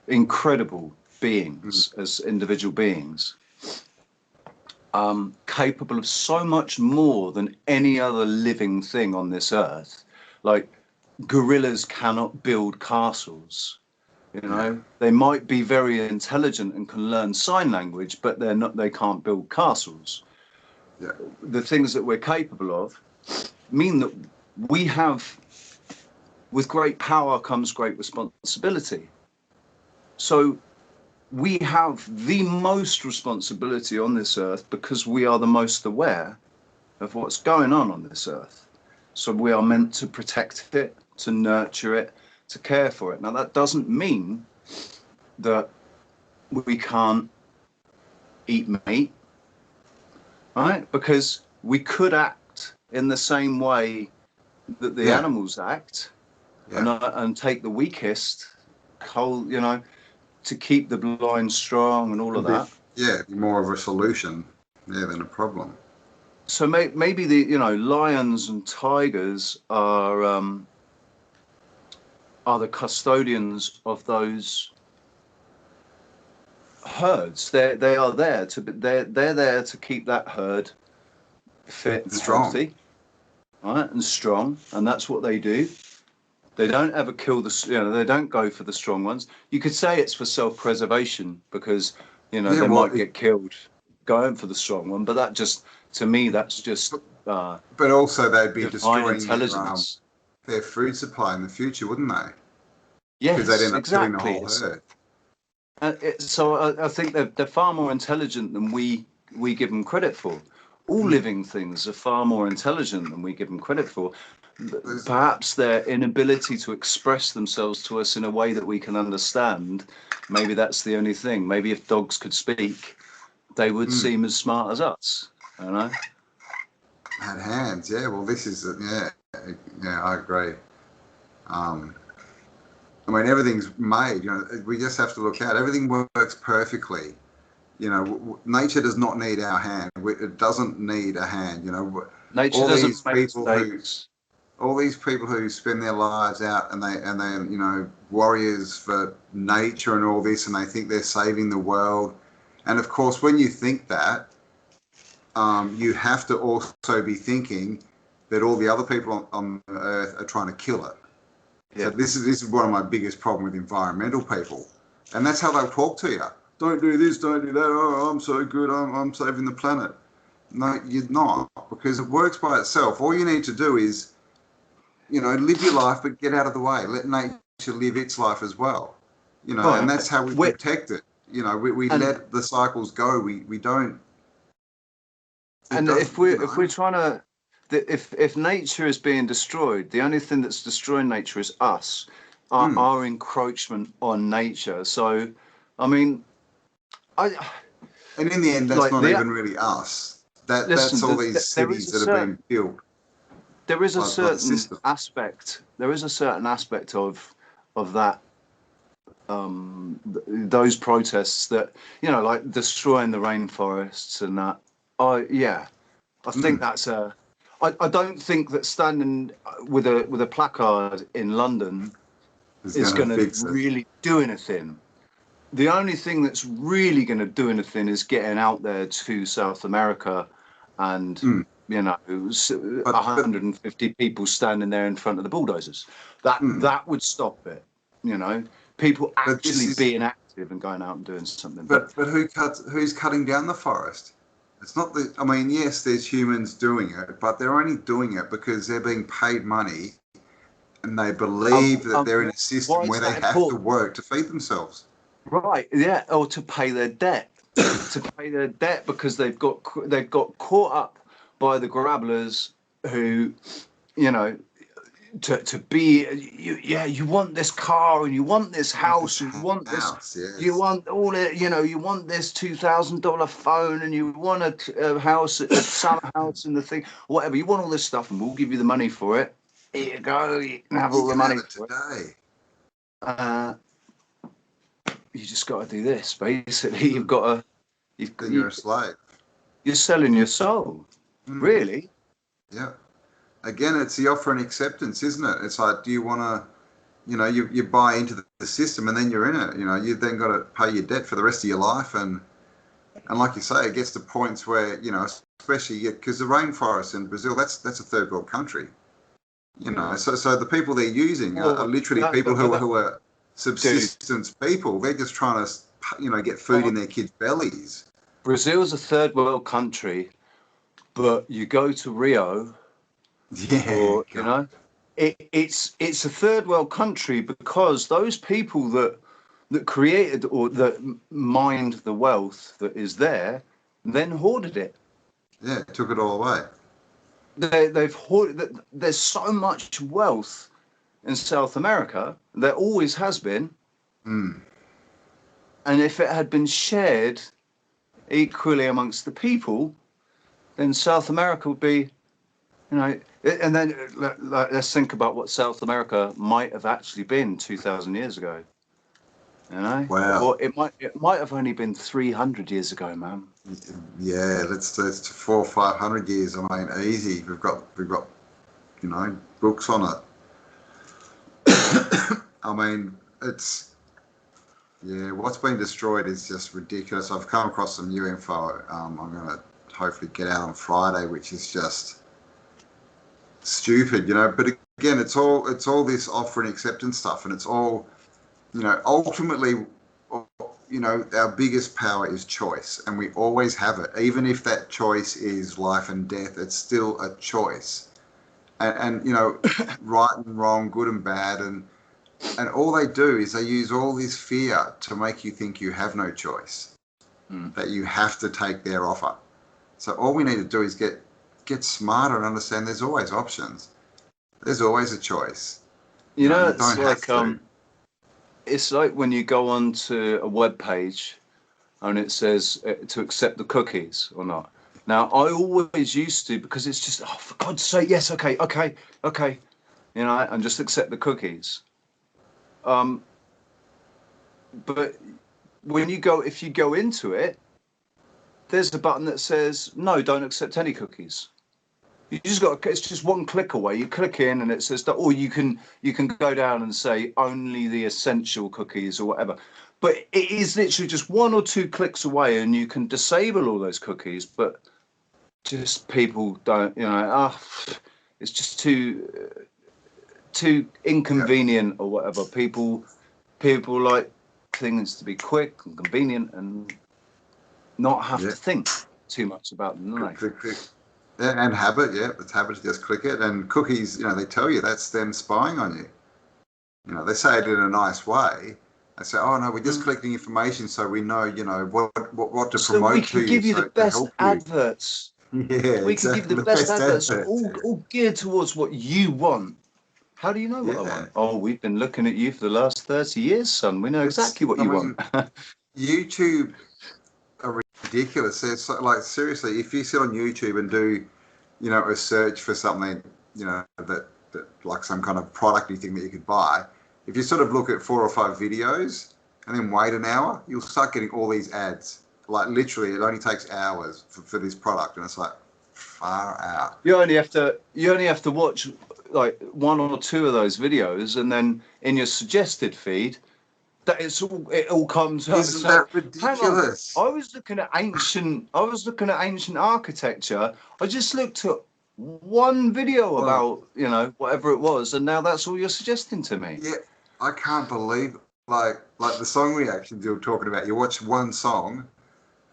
incredible beings as individual beings, capable of so much more than any other living thing on this earth. Like, gorillas cannot build castles. You know, they might be very intelligent and can learn sign language, but they can't build castles. Yeah. The things that we're capable of mean that we have, with great power comes great responsibility. So we have the most responsibility on this earth because we are the most aware of what's going on this earth. So we are meant to protect it, to nurture it, to care for it. Now, that doesn't mean that we can't eat meat, right? Because we could act in the same way that the animals act, and take the weakest, you know, to keep the blind strong and all of that. Yeah, more of a solution than a problem. So maybe lions and tigers are the custodians of those herds. They're there to keep that herd fit and healthy, right, and strong, and that's what they do. They don't ever kill they don't go for the strong ones. You could say it's for self-preservation, because they might get killed going for the strong one, but that just, to me, that's just but also they'd be destroying intelligence. Their food supply in the future, wouldn't they? Yes, because they'd end up killing the whole herd. So I think they're far more intelligent than we give them credit for. All living things are far more intelligent than we give them credit for. Perhaps their inability to express themselves to us in a way that we can understand, maybe that's the only thing. Maybe if dogs could speak, they would seem as smart as us. I don't know. Had hands, yeah. Well, this is I agree. I mean, everything's made. You know, we just have to look out. Everything works perfectly. You know, nature does not need our hand. It doesn't need a hand. You know, Nature all doesn't these make people who mistakes. all these people who spend their lives out and they you know, warriors for nature and all this, and they think they're saving the world. And of course, when you think that, you have to also be thinking that all the other people on the earth are trying to kill it. So Yeah. this is one of my biggest problem with environmental people, and that's how they'll talk to you. Don't do this, don't do that. Oh, I'm so good. I'm saving the planet. No, you're not, because it works by itself. All you need to do is, you know, live your life, but get out of the way. Let nature live its life as well. You know, and Right. that's how we we protect it. You know, we and let the cycles go. We don't. It and doesn't. You if we're know. trying to, if nature is being destroyed, the only thing that's destroying nature is us, Mm. our encroachment on nature. So, I mean, I And in the end, that's like not the even really us. That's listen. all these There is cities a that have been certain built there is a by the certain system. aspect. There is a certain aspect of that those protests that, you know, like destroying the rainforests and that. Yeah, I think Mm. that's a. I don't think that standing with a placard in London Is is going to going to fix it. really do anything. The only thing that's really going to do anything is getting out there to South America, and Mm. you know, But 150 people standing there in front of the bulldozers. mm. That would stop it. You know, people But this actually is. being active and going out and doing something. But But who's cutting down the forest? It's not the. I mean, yes, there's humans doing it, but they're only doing it because they're being paid money and they believe that they're in a why system is where they that have to important? work to feed themselves. Right? Yeah, or to pay their debt. To pay their debt because they've got caught up by the grabblers who, you know, to be yeah, you want this car and you want this Want this house and house? you Yes. want all it, you know, you want this $2,000 phone and you want a house, a summer house and the thing, whatever, you want all this stuff and we'll give you the money for it. Here you go, you can have You all the can have money it for it. today. uh you just got to do this basically. You've Mm. got to Then you're a slave. you're selling your soul, Mm. really. Yeah. Again, it's the offer and acceptance, isn't it? It's like, do you want to, you know, you buy into the system and then you're in it. You know, you then got to pay your debt for the rest of your life, and like you say, it gets to points where, you know, especially because the rainforest in Brazil, that's a third world country. You know, so the people they're using are Well, literally that, people but that, who are dude, subsistence people. They're just trying to, you know, get food in their kids' bellies. Brazil's a third world country, but you go to Rio, Yeah, or you God. know, it's a third world country because those people that created or that mined the wealth that is there, then hoarded it. Yeah, took it all away. They've hoarded. There's so much wealth in South America. There always has been, Mm. and if it had been shared equally amongst the people, then South America would be, you know, and then let's think about what South America might have actually been 2,000 years ago, you know, Wow. or it might have only been 300 years ago, man. Yeah, let's 400 or 500 years. I mean, easy. We've got you know, books on it. I mean, it's yeah. What's been destroyed is just ridiculous. I've come across some new info. I'm gonna hopefully get out on Friday, which is just stupid, you know. But again, it's all this offer and acceptance stuff, and it's all, you know, ultimately, you know, our biggest power is choice, and we always have it. Even if that choice is life and death, it's still a choice. And you know, right and wrong, good and bad, and all they do is they use all this fear to make you think you have no choice, Mm. that you have to take their offer. So all we need to do is get smarter and understand there's always options. There's always a choice. You You know, know, you don't have to. it's like when you go onto a web page and it says to accept the cookies or not. Now, I always used to because it's just, oh, for God's sake, yes, okay, okay, okay, you know, and just accept the cookies. But if you go into it, there's a button that says no, don't accept any cookies. You just got, it's just one click away. You click in and it says that, or you can go down and say only the essential cookies or whatever. But it is literally just 1 or 2 clicks away, and you can disable all those cookies. But just people don't, it's just too inconvenient or whatever. People like things to be quick and convenient and not have to think too much about them, don't they? Click. And habit, it's habit to just click it. And cookies, they tell you that's them spying on you. They say it in a nice way. They say, "Oh no, we're just collecting information so we know, what to promote to you." So we can give you the best adverts. Yeah, we can give you the best adverts, all geared towards what you want. How do you know what I want? Oh, we've been looking at you for the last 30 years, son. We know exactly what you want. YouTube are ridiculous. It's like, seriously, if you sit on YouTube and do, a search for something, that like some kind of producty thing that you could buy, if you sort of look at 4 or 5 videos and then wait an hour, you'll start getting all these ads. Like literally, it only takes hours for this product, and it's like far out. You only have to watch like 1 or 2 of those videos, and then in your suggested feed, it all comes up. Isn't that ridiculous? I was looking at ancient architecture. I just looked at one video about whatever it was, and now that's all you're suggesting to me. Yeah, I can't believe like the song reactions you're talking about. You watch one song,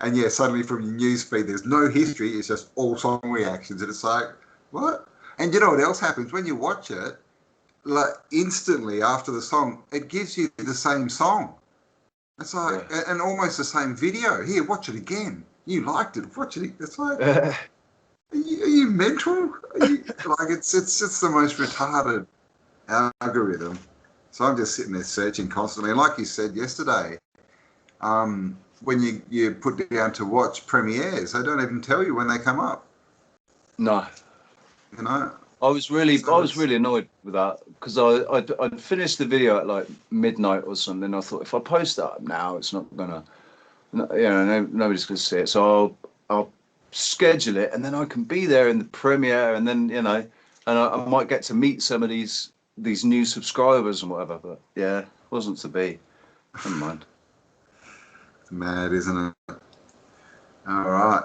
and suddenly from your newsfeed, there's no history. It's just all song reactions, and it's like, what? And you know what else happens when you watch it? Like instantly after the song, it gives you the same song. It's like, and almost the same video. Here, watch it again. You liked it. Watch it. It's like, are you mental? It's just the most retarded algorithm. So I'm just sitting there searching constantly. And like you said yesterday, when you put down to watch premieres, they don't even tell you when they come up. No. I was really annoyed with that, because I'd finished the video at like midnight or something. I thought, if I post that up now, it's not gonna, nobody's gonna see it. So I'll schedule it, and then I can be there in the premiere, and then and I might get to meet some of these new subscribers and whatever. But yeah, it wasn't to be. Never mind. It's mad, isn't it? All right.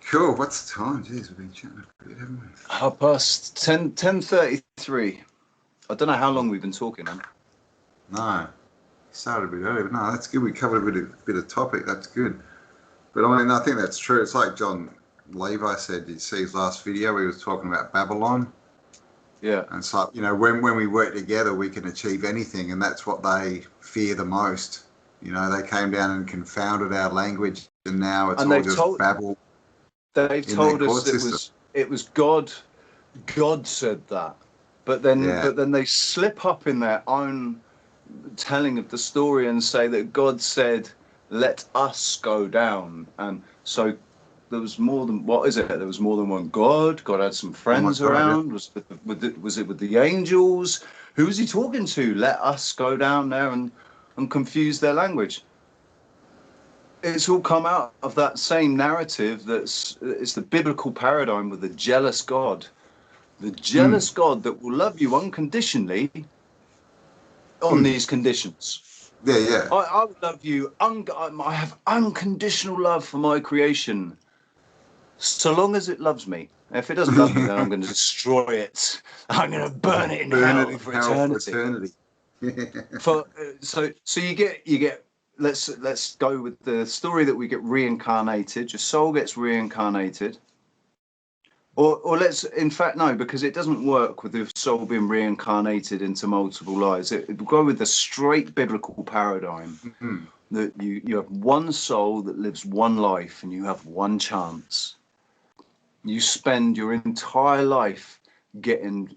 Cool. What's the time? Jeez, we've been chatting a bit, haven't we? 10:33. I don't know how long we've been talking, man. No. Started a bit early, but no, that's good. We covered a bit of topic. That's good. But I mean, I think that's true. It's like John Levi said. Did you see his last video? He was talking about Babylon. Yeah. And it's like, when we work together, we can achieve anything, and that's what they fear the most. They came down and confounded our language, and now it's all just babble. They've told us it was God. God said that, but then they slip up in their own telling of the story and say that God said, "Let us go down." And so there was more than, what is it? There was more than one God. God had some friends around. Yeah. Was it with the angels? Who was he talking to? Let us go down there and confuse their language. It's all come out of that same narrative. It's the biblical paradigm with the jealous God. The jealous God that will love you unconditionally on these conditions. Yeah. I would love you. I have unconditional love for my creation, so long as it loves me. If it doesn't love me, then I'm going to destroy it. I'm going to burn it in hell for eternity. So you get. Let's go with the story that we get reincarnated. Your soul gets reincarnated. Or let's, in fact, no, because it doesn't work with the soul being reincarnated into multiple lives. It will go with the straight biblical paradigm that you have one soul that lives one life, and you have one chance. You spend your entire life getting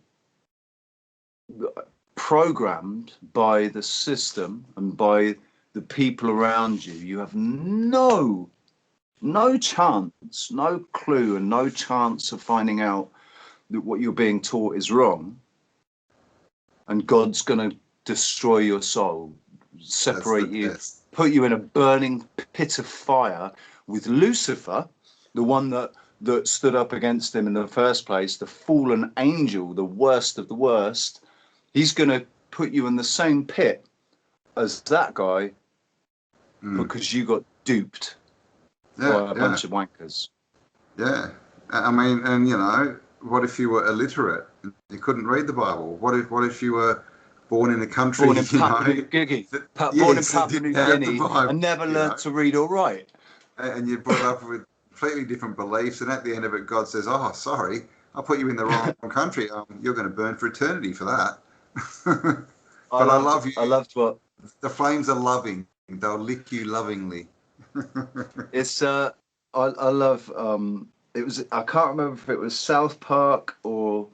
programmed by the system and by the people around you. You have no chance, no clue, and no chance of finding out that what you're being taught is wrong. And God's going to destroy your soul, That's the separate you, best. put you in a burning pit of fire with Lucifer, the one that stood up against him in the first place, the fallen angel, the worst of the worst. He's going to put you in the same pit as that guy because you got duped Yeah, by a yeah, bunch of wankers. yeah. I mean, and you know, what if you were illiterate? You couldn't read the Bible. What if you were born in a country, Born in you Papua know, New Guinea, that, born in yes, that Papua didn't New have the Guinea, Bible, and never you learned know, to read or write. and you're brought up with completely different beliefs, and at the end of it, God says, "Oh, sorry, I put you in the wrong country. You're going to burn for eternity for that." But I love I you. loved what The flames are loving. They'll lick you lovingly. it's. I love. It was. I can't remember if it was South Park or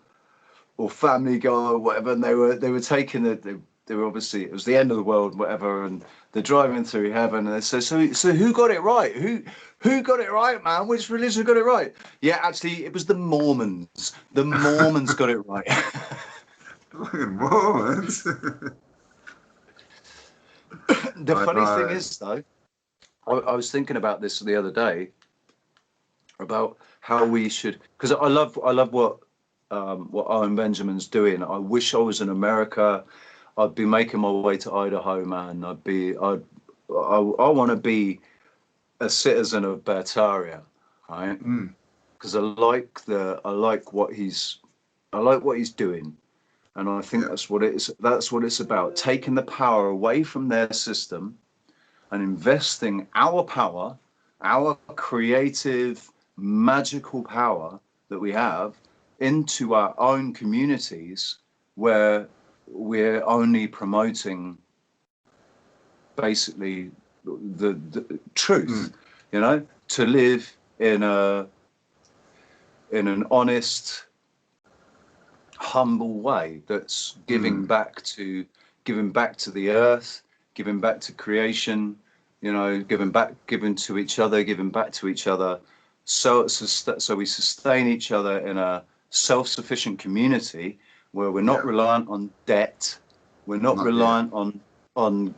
Family Guy or whatever, and they were taking they were obviously it was the end of the world, whatever, and they're driving through heaven, and they say, so who got it right? Who got it right, man? Which religion got it right? Yeah, actually, it was the Mormons. The Mormons got it right. Fucking Mormons. The I funny thing know. is, though, I was thinking about this the other day about how we should, because I love what Owen Benjamin's doing. I wish I was in America. I'd be making my way to Idaho, man. I want to be a citizen of Bataria, right? Mm, Because I like what he's doing, and I think yeah, that's what it is. That's what it's about: taking the power away from their system and investing our power, our creative, magical power that we have into our own communities where we're only promoting basically the truth, mm, to live in an honest, humble way that's mm. giving back to the earth, giving back to creation, giving to each other, giving back to each other, so we sustain each other in a self-sufficient community where we're not Yeah, reliant on debt, we're not not yet. reliant on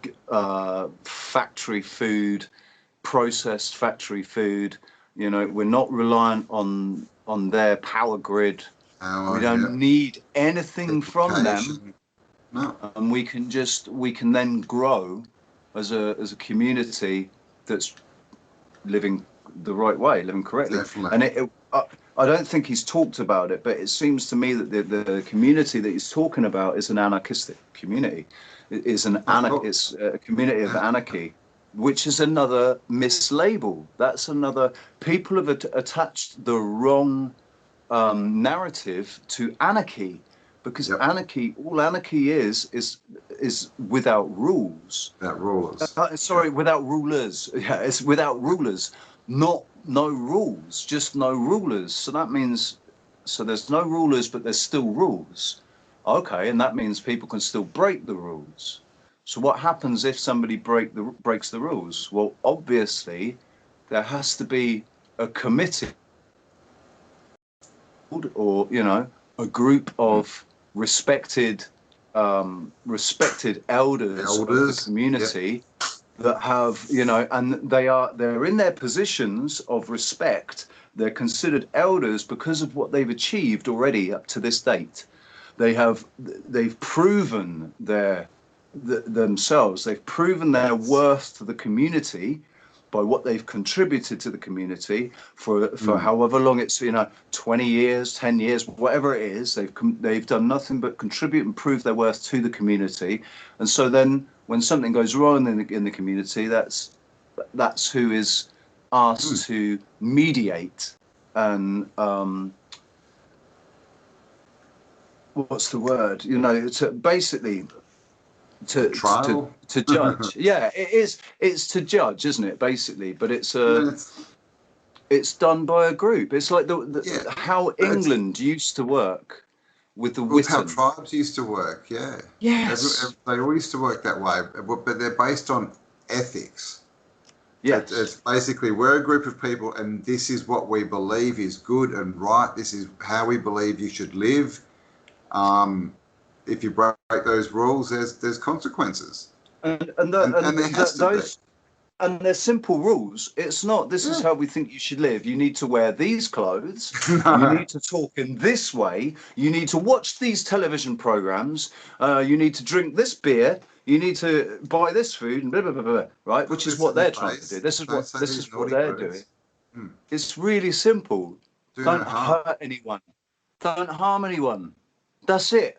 factory food, processed factory food. We're not reliant on their power grid. We Our, don't yeah, need anything from them, education. No, and we can then grow as a community that's living the right way, living correctly. definitely. And I don't think he's talked about it, but it seems to me that the community that he's talking about is an anarchistic community. It is Of course. it's a community of Yeah. anarchy, which is another mislabel. That's another people have attached the wrong narrative to anarchy, because Yep. all anarchy is without rules. That rulers. Yeah. Sorry, without rulers. Yeah, it's without rulers, not no rules, just no rulers. So that means, so there's no rulers, but there's still rules. Okay, and that means people can still break the rules. So what happens if somebody breaks the rules? Well, obviously, there has to be a committee, or a group Mm. of respected respected elders of the Elders. Yep. community that have, and they're in their positions of respect. They're considered elders because of what they've achieved already up to this date. They've proven themselves. They've proven their worth to the community by what they've contributed to the community for Mm. however long it's, 20 years, 10 years, whatever it is. They've done nothing but contribute and prove their worth to the community. And so then when something goes wrong in the community, that's who is Mm. asked to mediate and what's the word, to basically A trial. to judge. Yeah, it's to judge, isn't it, basically? But It's, it's done by a group. It's like yeah. how It's England used to work with the with how Witan. tribes used to work. Yeah. Yes, They all used to work that way, but they're based on ethics. It's yes, basically we're a group of people, and this is what we believe is good and right. This is how we believe you should live. Um, if you break those rules, there's consequences, and there has to be. Those, and they're simple rules. It's not, this is Yeah. how we think you should live. You need to wear these clothes. You No. need to talk in this way. You need to watch these television programs. You need to drink this beer. You need to buy this food and blah, blah, blah, blah, right? Put Which is this what in your they're trying to do. face. Don't say This these is what naughty they're doing. words. Hmm. It's really simple. Do no Don't harm. hurt anyone. Don't harm anyone. That's it.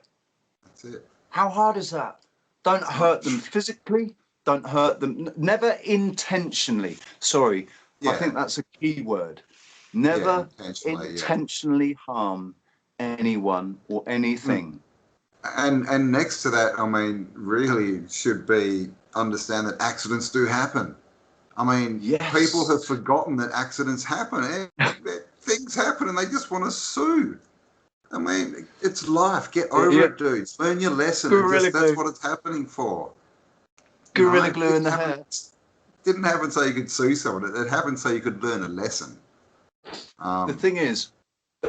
That's it. How hard is that? Don't It's not. hurt them physically. Don't hurt them. Never intentionally. Sorry, I think Yeah. that's a key word. Yeah. Never Intentionally. Yeah. intentionally harm anyone or Hmm. anything. And next to that, I mean, really should be understand that accidents do happen. I mean, people have Yes. forgotten that accidents happen. Things happen, and they just want to sue. I mean, it's life. Get over Yeah. it, dudes. Learn your lesson, and Gorilla just that's glue. what it's happening for. You know, Gorilla it glue in the hair. didn't happen so you could sue someone. It happened so you could learn a lesson. The thing is,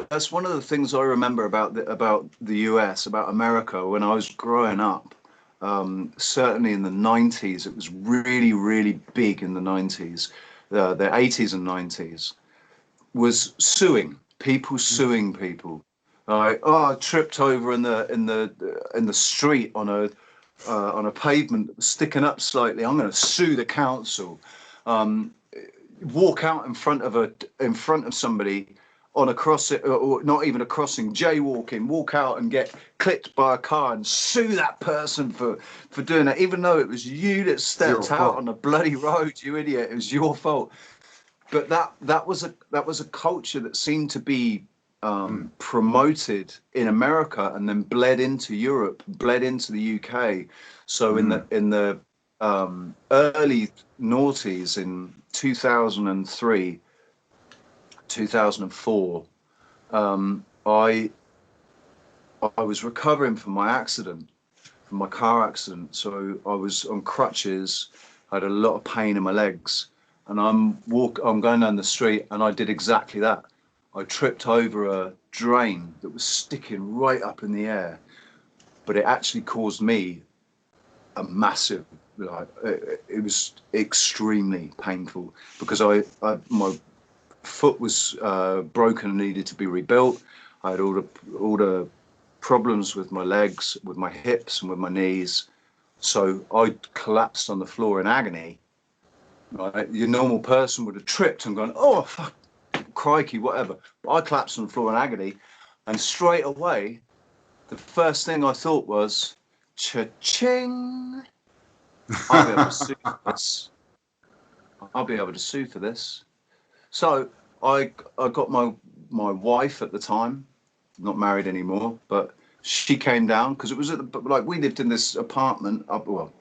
that's one of the things I remember about the US, about America when I was growing up. Certainly in the 90s, it was really, really big in the 90s, the 80s and 90s, was suing, people suing people. Like, oh, I tripped over in the street on a pavement that was sticking up slightly. I'm going to sue the council. Um, Walk out in front of somebody on a crossing, or not even a crossing, jaywalking, walk out and get clipped by a car and sue that person for doing that, even though it was you that It's your stepped out fault. on the bloody road, you idiot. It was your fault. But that was a culture that seemed to be Mm, promoted in America and then bled into Europe, bled into the UK. So mm, in the early noughties, in 2003, 2004, I was recovering from my accident, from my car accident. So I was on crutches. I had a lot of pain in my legs, and I'm going down the street, and I did exactly that. I tripped over a drain that was sticking right up in the air, but it actually caused me a massive, like, it was extremely painful because my foot was broken and needed to be rebuilt. I had all the problems with my legs, with my hips, and with my knees. So I collapsed on the floor in agony. Right, your normal person would have tripped and gone, "Oh, fuck, crikey, whatever." But I collapsed on the floor in agony, and straight away, the first thing I thought was, "Cha-ching! I'll be able to sue for this. I'll be able to sue for this." So I got my wife at the time, not married anymore, but she came down because it was like we lived in this apartment up, well,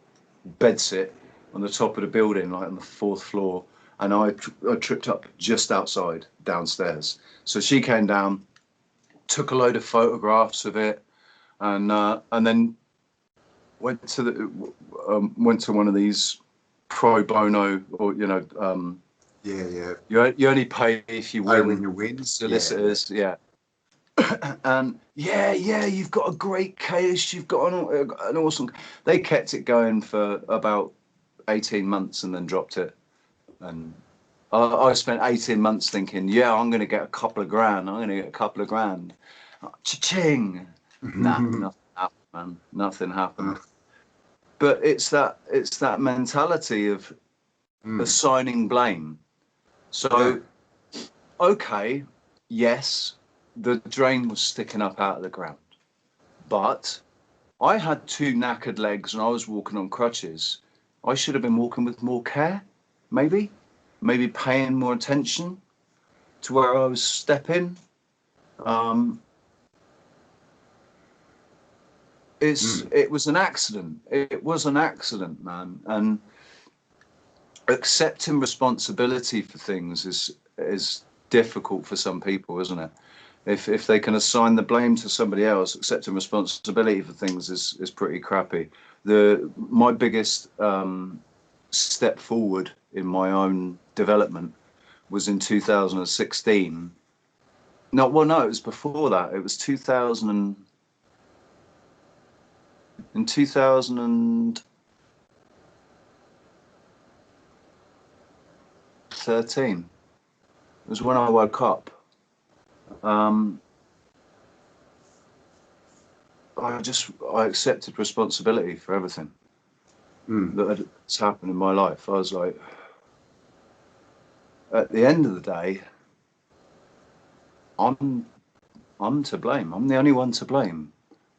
bedsit on the top of the building, like on the fourth floor, and I tripped up just outside downstairs. So she came down, took a load of photographs of it, and then went to one of these pro bono, or yeah, yeah. you only pay if you Oh, when win you win. Yeah, yeah. solicitors, yeah. And yeah, you've got a great case, you've got an awesome. They kept it going for about 18 months and then dropped it. And I spent 18 months thinking, yeah, I'm going to get a couple of grand. I'm going to get a couple of grand. Cha-ching! Nah, nothing happened, man. Nothing happened. But it's that mentality of Mm, assigning blame. yeah. So, okay, yes, the drain was sticking up out of the ground, but I had two knackered legs and I was walking on crutches. I should have been walking with more care, maybe paying more attention to where I was stepping. Um, Mm, it was an accident. It was an accident, man. And accepting responsibility for things is difficult for some people, isn't it? If they can assign the blame to somebody else, accepting responsibility for things is pretty crappy. My biggest step forward in my own development was in 2016. No, well, no, it was before that. It was 2000. in 2013 was when I woke up. I accepted responsibility for everything that had happened in my life. I was like, at the end of the day, I'm to blame. I'm the only one to blame.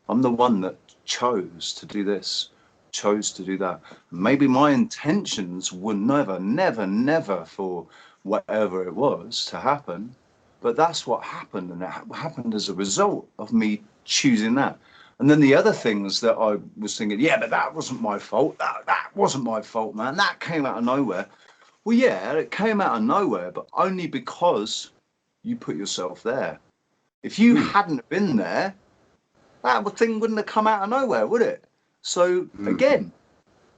I'm the one that chose to do this, chose to do that. Maybe my intentions were never for whatever it was to happen, but that's what happened, and it happened as a result of me choosing that. And then the other things that I was thinking, yeah, but that wasn't my fault. That wasn't my fault, man. That came out of nowhere. Well, yeah, it came out of nowhere, but only because you put yourself there. If you hadn't been there, that thing wouldn't have come out of nowhere, would it? So again,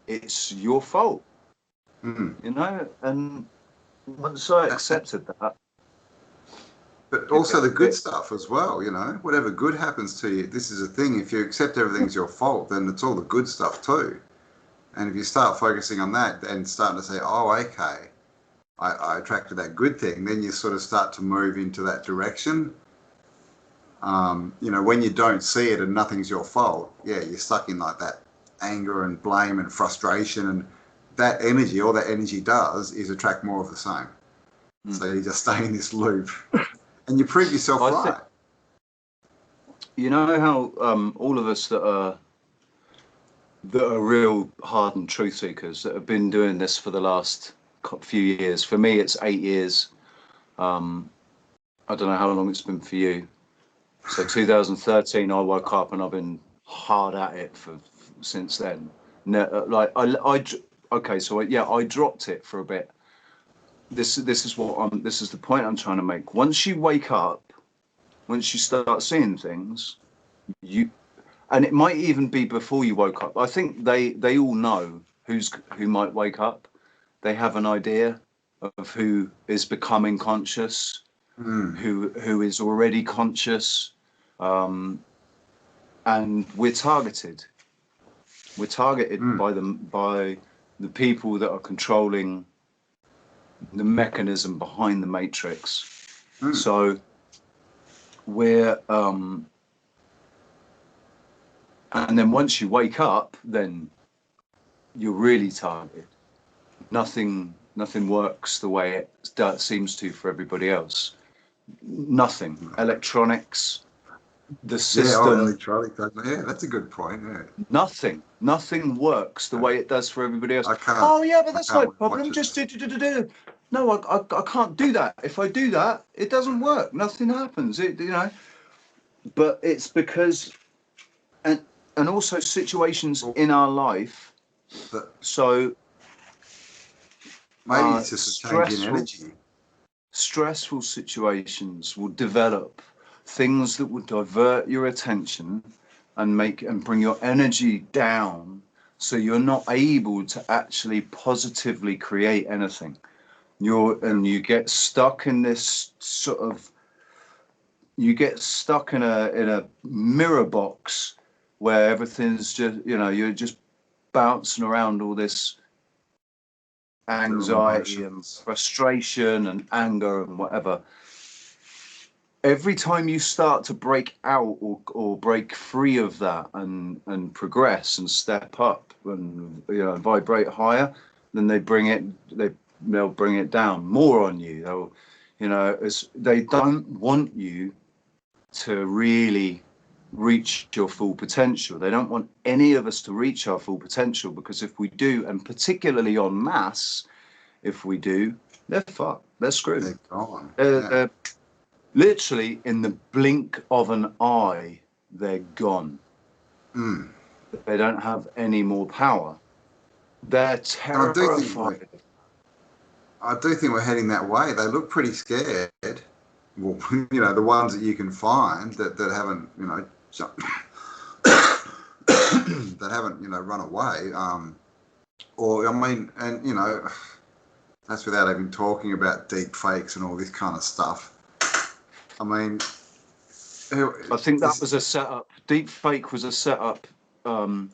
it's your fault, you know. And once I accepted that, but also the good stuff as well, you know, whatever good happens to you, this is a thing. If you accept everything's your fault, then it's all the good stuff too. And if you start focusing on that and starting to say, oh, okay, I attracted that good thing, then you sort of start to move into that direction. You know, when you don't see it and nothing's your fault, yeah, you're stuck in like that anger and blame and frustration, and that energy, all that energy does is attract more of the same. So you just stay in this loop, and you prove yourself right. You know how all of us that are real hardened truth seekers that have been doing this for the last few years. For me, it's 8 years. I don't know how long it's been for you. So 2013, I woke up and I've been hard at it since then. No, like okay, so I dropped it for a bit. This is the point I'm trying to make. Once you wake up, once you start seeing things, and it might even be before you woke up. I think they all know who might wake up. They have an idea of who is becoming conscious, who is already conscious. And we're targeted. We're targeted by the people that are controlling the mechanism behind the matrix. So we're and then once you wake up, then you're really targeted. Nothing works the way it seems to for everybody else. Nothing. Electronics. The system. Yeah, electronic. Yeah, that's a good point. Yeah. Nothing works the way it does for everybody else. I can't. Oh yeah, but that's no problem. Just do. No, I can't do that. If I do that, it doesn't work. Nothing happens. But it's because, and also situations in our life. So maybe it's just a change in energy. Stressful situations will develop things that will divert your attention and bring your energy down, so you're not able to actually positively create anything. You get stuck in this sort of, you get stuck in a mirror box where everything's just, you're just bouncing around all this anxiety and frustration and anger and whatever. Every time you start to break out or break free of that and progress and step up and vibrate higher, then they'll bring it down more on you. They don't want you to really reach your full potential. They don't want any of us to reach our full potential, because if we do, and particularly en masse, if we do, they're fucked. They're screwed. They're gone. They're literally in the blink of an eye, they're gone. They don't have any more power. They're terrified. I do think we're heading that way. They look pretty scared. Well, the ones that you can find that haven't, that haven't, run away. That's without even talking about deep fakes and all this kind of stuff. I mean, I think that was a setup. Deep fake was a setup um,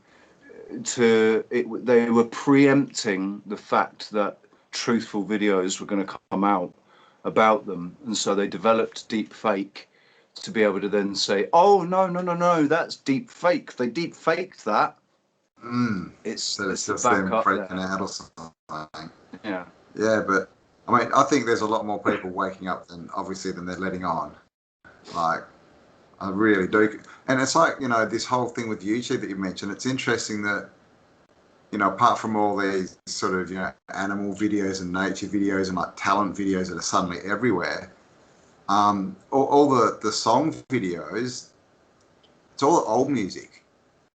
they were preempting the fact that truthful videos were going to come out about them, and so they developed deep fake to be able to then say, oh, no, no, no, no, that's deep fake, they deep faked that. So it's It's the just them backup freaking there. out or something. Yeah. Yeah, but I mean, I think there's a lot more people waking up than obviously than they're letting on. Like, I really do. And it's like, this whole thing with YouTube that you mentioned, it's interesting that, apart from all these sort of, animal videos and nature videos and like talent videos that are suddenly everywhere, all the song videos, it's all old music.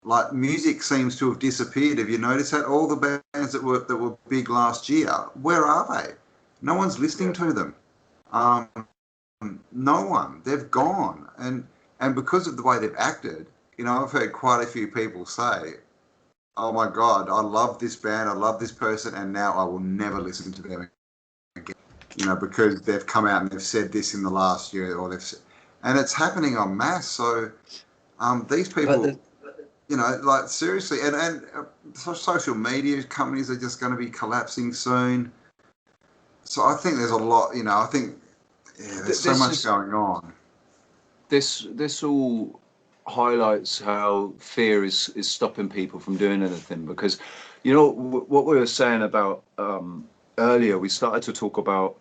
Like, music seems to have disappeared. Have you noticed that? All the bands that were big last year, where are they? No one's listening Yeah. to them. Um, no one. They've gone. And because of the way they've acted, I've heard quite a few people say, oh my God, I love this band, I love this person, and now I will never listen to them again. Because they've come out and they've said this in the last year, and it's happening en masse. So these But people, like, seriously, and social media companies are just going to be collapsing soon. So I think there's a lot, I think, yeah, there's so this much is going on. this all highlights how fear is stopping people from doing anything, because what we were saying about earlier, we started to talk about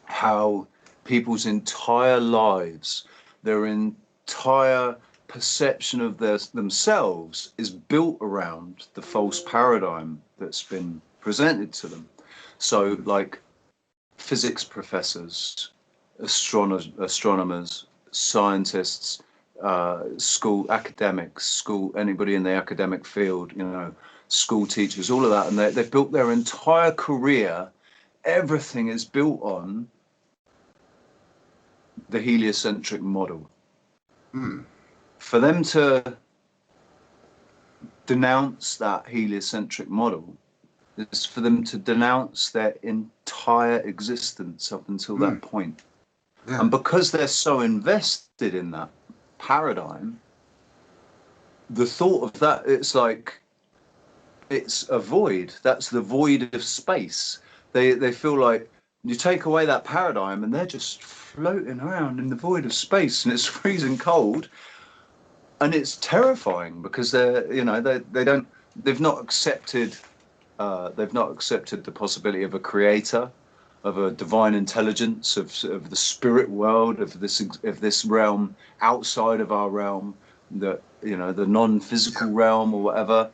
how people's entire lives, their entire perception of themselves is built around the false paradigm that's been presented to them. So, like, physics professors, astronomers, scientists, school academics, anybody in the academic field, school teachers, all of that, and they've built their entire career. Everything is built on the heliocentric model. Mm. For them to denounce that heliocentric model is for them to denounce their entire existence up until that Mm. point. Yeah. And because they're so invested in that paradigm, the thought of that, it's like, it's a void. That's the void of space. They feel like you take away that paradigm and they're just floating around in the void of space, and it's freezing cold, and it's terrifying because they've not accepted the possibility of a creator, of a divine intelligence, of the spirit world, of this realm outside of our realm, the non-physical realm or whatever.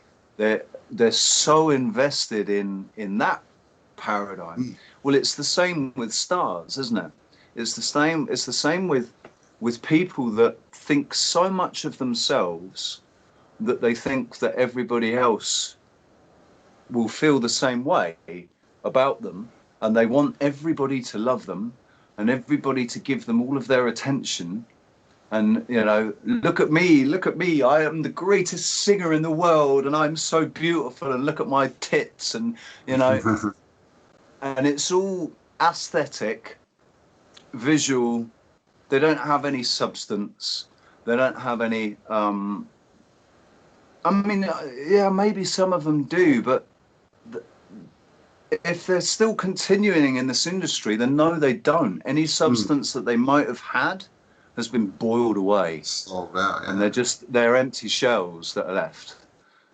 They're so invested in that paradigm. Mm. Well, it's the same with stars, isn't it? It's the same with people that think so much of themselves that they think that everybody else will feel the same way about them, and they want everybody to love them and everybody to give them all of their attention. And look at me, I am the greatest singer in the world, and I'm so beautiful, and look at my tits, and you know and it's all aesthetic, visual. They don't have any substance, they don't have any I mean, yeah, maybe some of them do, but if they're still continuing in this industry, then no, they don't. Any Mm. substance that they might have had has been boiled away, Sold out, and yeah. they're empty shells that are left. Yeah.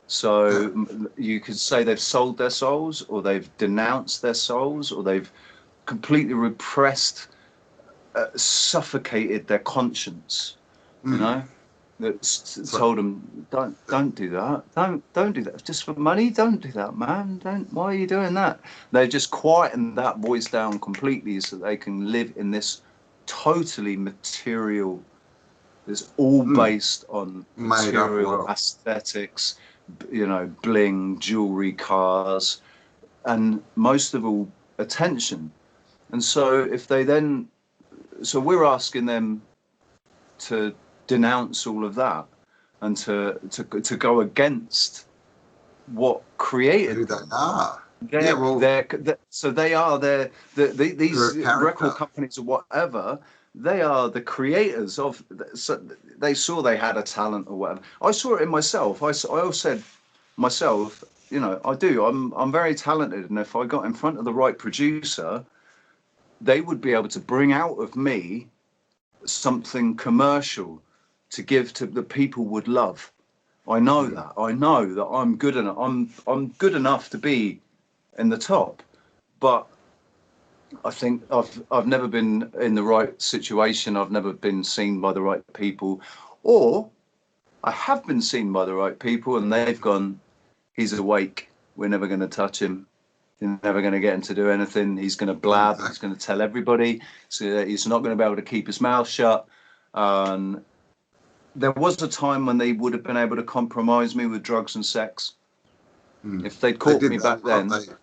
So you could say they've sold their souls, or they've denounced their souls, or they've completely repressed, suffocated their conscience. You Mm. know, that's So, told them, don't do that, don't do that, just for money, don't do that, man, don't, why are you doing that? They just quieten that voice down completely so they can live in this totally material, it's all mm. based on Made up material world. aesthetics, bling, jewelry, cars, and most of all, attention. And so if they then, so we're asking them to denounce all of that, and to go against what Who created they them. are. Yeah, well, So they are, they're these a record character. companies or whatever. they are the creators of. So they saw they had a talent or whatever. I saw it in myself. I always said myself, you know, I do. I'm very talented, and if I got in front of the right producer, they would be able to bring out of me something commercial to give to the people would love. I know Mm. that. I know that I'm good enough. I'm good enough to be in the top, but I think I've never been in the right situation. I've never been seen by the right people, or I have been seen by the right people, and they've gone, "He's awake. We're never going to touch him. You're never going to get him to do anything. He's going to blab. He's Exactly. going to tell everybody. So that he's not going to be able to keep his mouth shut." And there was a time when they would have been able to compromise me with drugs and sex. Mm. If they'd They caught did me that back a lot. then,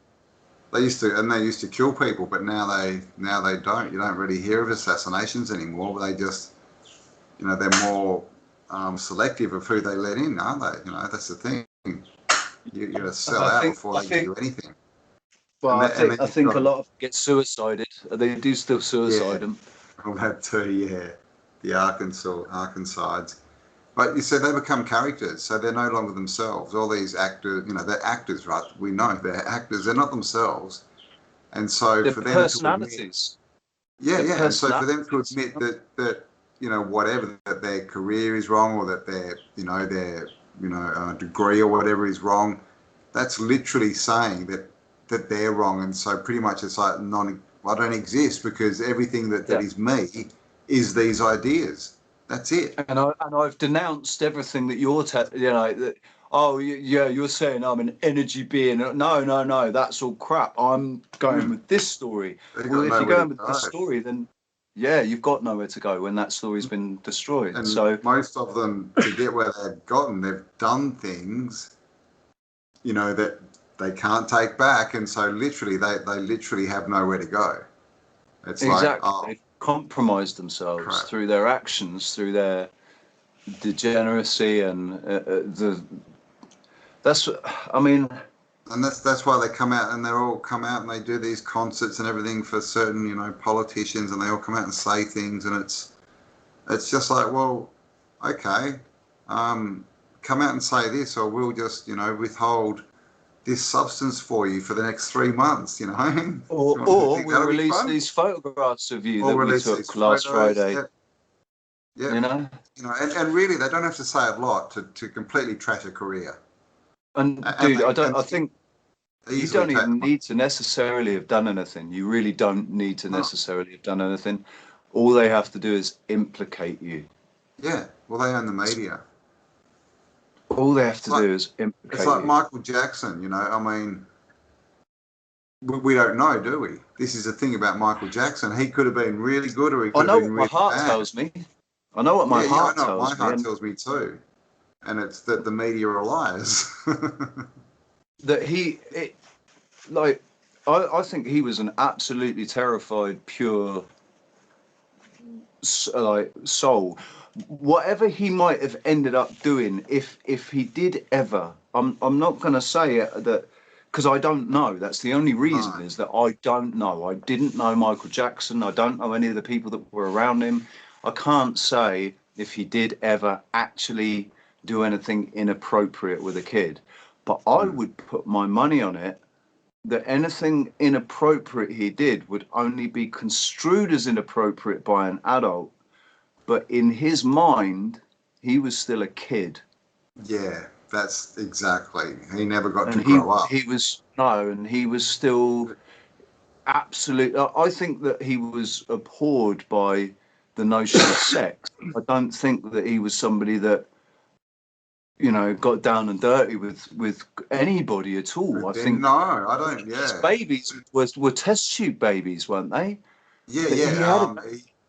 They used to, and they used to kill people, but now they don't. You don't really hear of assassinations anymore. But they just, you know, they're more selective of who they let in, aren't they? You know, that's the thing. You got to and sell out before I they give think, you anything. well, And then I you've think a got, lot of them get suicided. They do still yeah, suicide them. all that too, yeah, the Arkansasides. But you said they become characters, so they're no longer themselves. All these actors, you know, they're actors, right? We know they're actors. They're not themselves. And so Their for them to admit, personalities, yeah, their yeah, and so for them to personalities. admit that you know whatever that their career is wrong or that their degree or whatever is wrong, that's literally saying that they're wrong, and so pretty much it's like I don't exist because everything that Yeah. is me is these ideas. That's it. And I've denounced everything that you're, you know, that, oh yeah, you're saying I'm an energy being. No, no, no, that's all crap. I'm going Hmm. with this story. They Well, got if you're nowhere to going with this go. story, then yeah, you've got nowhere to go when that story's been destroyed. And So most of them, to get where they've gotten, they've done things, you know, that they can't take back, and so literally they literally have nowhere to go. It's like, exactly, oh they've compromised themselves crap. through their actions, through their degeneracy, and the. That's, I mean, And that's why they come out and they're all come out and they do these concerts and everything for certain, you know, politicians, and they all come out and say things, and it's just like, well, okay, come out and say this, or we'll just, you know, withhold this substance for you for the next 3 months, you know. You or think we'll that'll be release fun? these photographs of you Or that we release these took last photos. Friday. Yeah, yeah. You know, You know, and really they don't have to say a lot to completely trash a career. and And dude, they I think you easily don't take even the money. need to necessarily have done anything. You really don't need to No. necessarily have done anything. All they have to do is implicate you. Yeah. Well, they own the media. All they have It's to like do is it's implicate like you. Michael Jackson, you know. I mean, we don't know, do we? This is the thing about Michael Jackson. He could have been really good, or he I could have know been what my really heart bad. tells me. I know what my Yeah, yeah, I heart know. My tells me, heart and tells me too, and it's that the media are liars. that like, I think he was an absolutely terrified, pure like soul. Whatever he might have ended up doing, if he did ever, I'm not going to say it that because I don't know. That's the only reason, No. is that I don't know. I didn't know Michael Jackson. I don't know any of the people that were around him. I can't say if he did ever actually do anything inappropriate with a kid, but I Mm. would put my money on it that anything inappropriate he did would only be construed as inappropriate by an adult, but in his mind, he was still a kid, Yeah, that's exactly. He never got to and grow up. he was no, and he was still absolute. I think that he was abhorred by the notion of sex. I don't think that he was somebody that, you know, got down and dirty with anybody at all. I Then think no, I don't. his Yeah, babies were test tube babies, weren't they? yeah, That he yeah. had a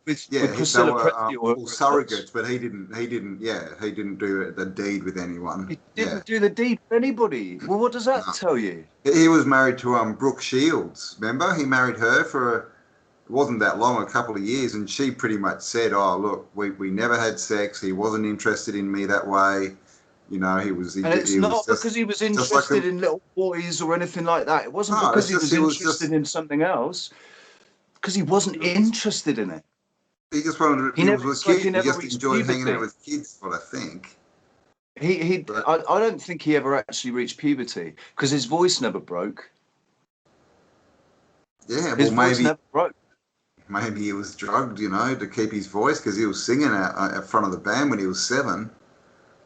with Yeah, they Priscilla were Presley, or all whoever it was. surrogates, but he didn't. He didn't. Yeah, he didn't do the deed with anyone. He Yeah, didn't do the deed for anybody. Well, what does that no. tell you? He was married to Brooke Shields. Remember, he married her for it wasn't that long, a couple of years, and she pretty much said, "Oh, look, we never had sex. He wasn't interested in me that way. You know, And it's he was not because he was just like interested a in little boys or anything like that. It wasn't no. because It's he just was he was interested just in something else. Because he wasn't he was just interested in it. He just wanted to, He he never. was with It's like kids. he He never just reached enjoyed hanging out puberty. with kids, what I think. He. But I don't think he ever actually reached puberty because his voice never broke. yeah, His well, voice never broke. maybe he was drugged, you know, to keep his voice because he was singing out front of the band when he was 7.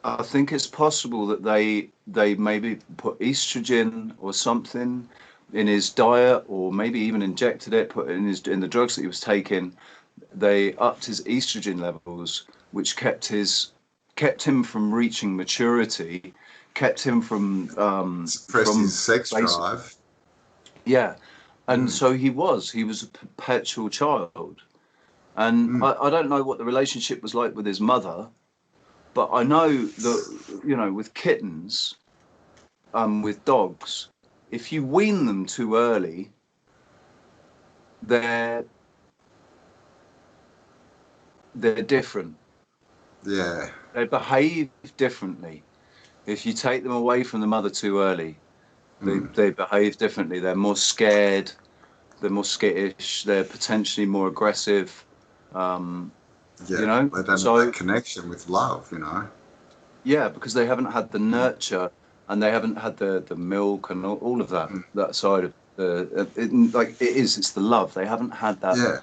I think it's possible that they maybe put estrogen or something in his diet, or maybe even injected it, put it in the drugs that he was taking. They upped his estrogen levels, which kept him from reaching maturity, kept him Suppressed his from sex basic, drive. yeah. And Mm, so he was a perpetual child. And mm, I don't know what the relationship was like with his mother, but I know that, with kittens, with dogs, if you wean them too early, they're they're different. yeah. They behave differently. If you take them away from the mother too early, they Mm, they behave differently. They're more scared. They're more skittish. They're potentially more aggressive. Um, yeah. They don't have that so connection with love, you know. yeah, because they haven't had the Mm, nurture, and they haven't had the milk and all of that mm, that side of like it's the love. They haven't had that. yeah,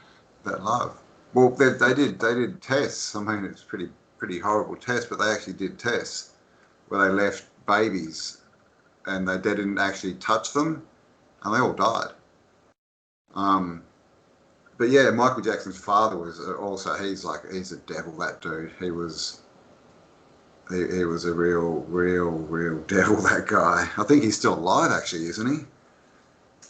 that love. Well, they did tests. I mean, it's pretty horrible tests, but they actually did tests where they left babies and they didn't actually touch them, and they all died. Um, but yeah, Michael Jackson's father was also, he's a devil. That dude, he was a real devil. That guy. I think he's still alive, actually, isn't he?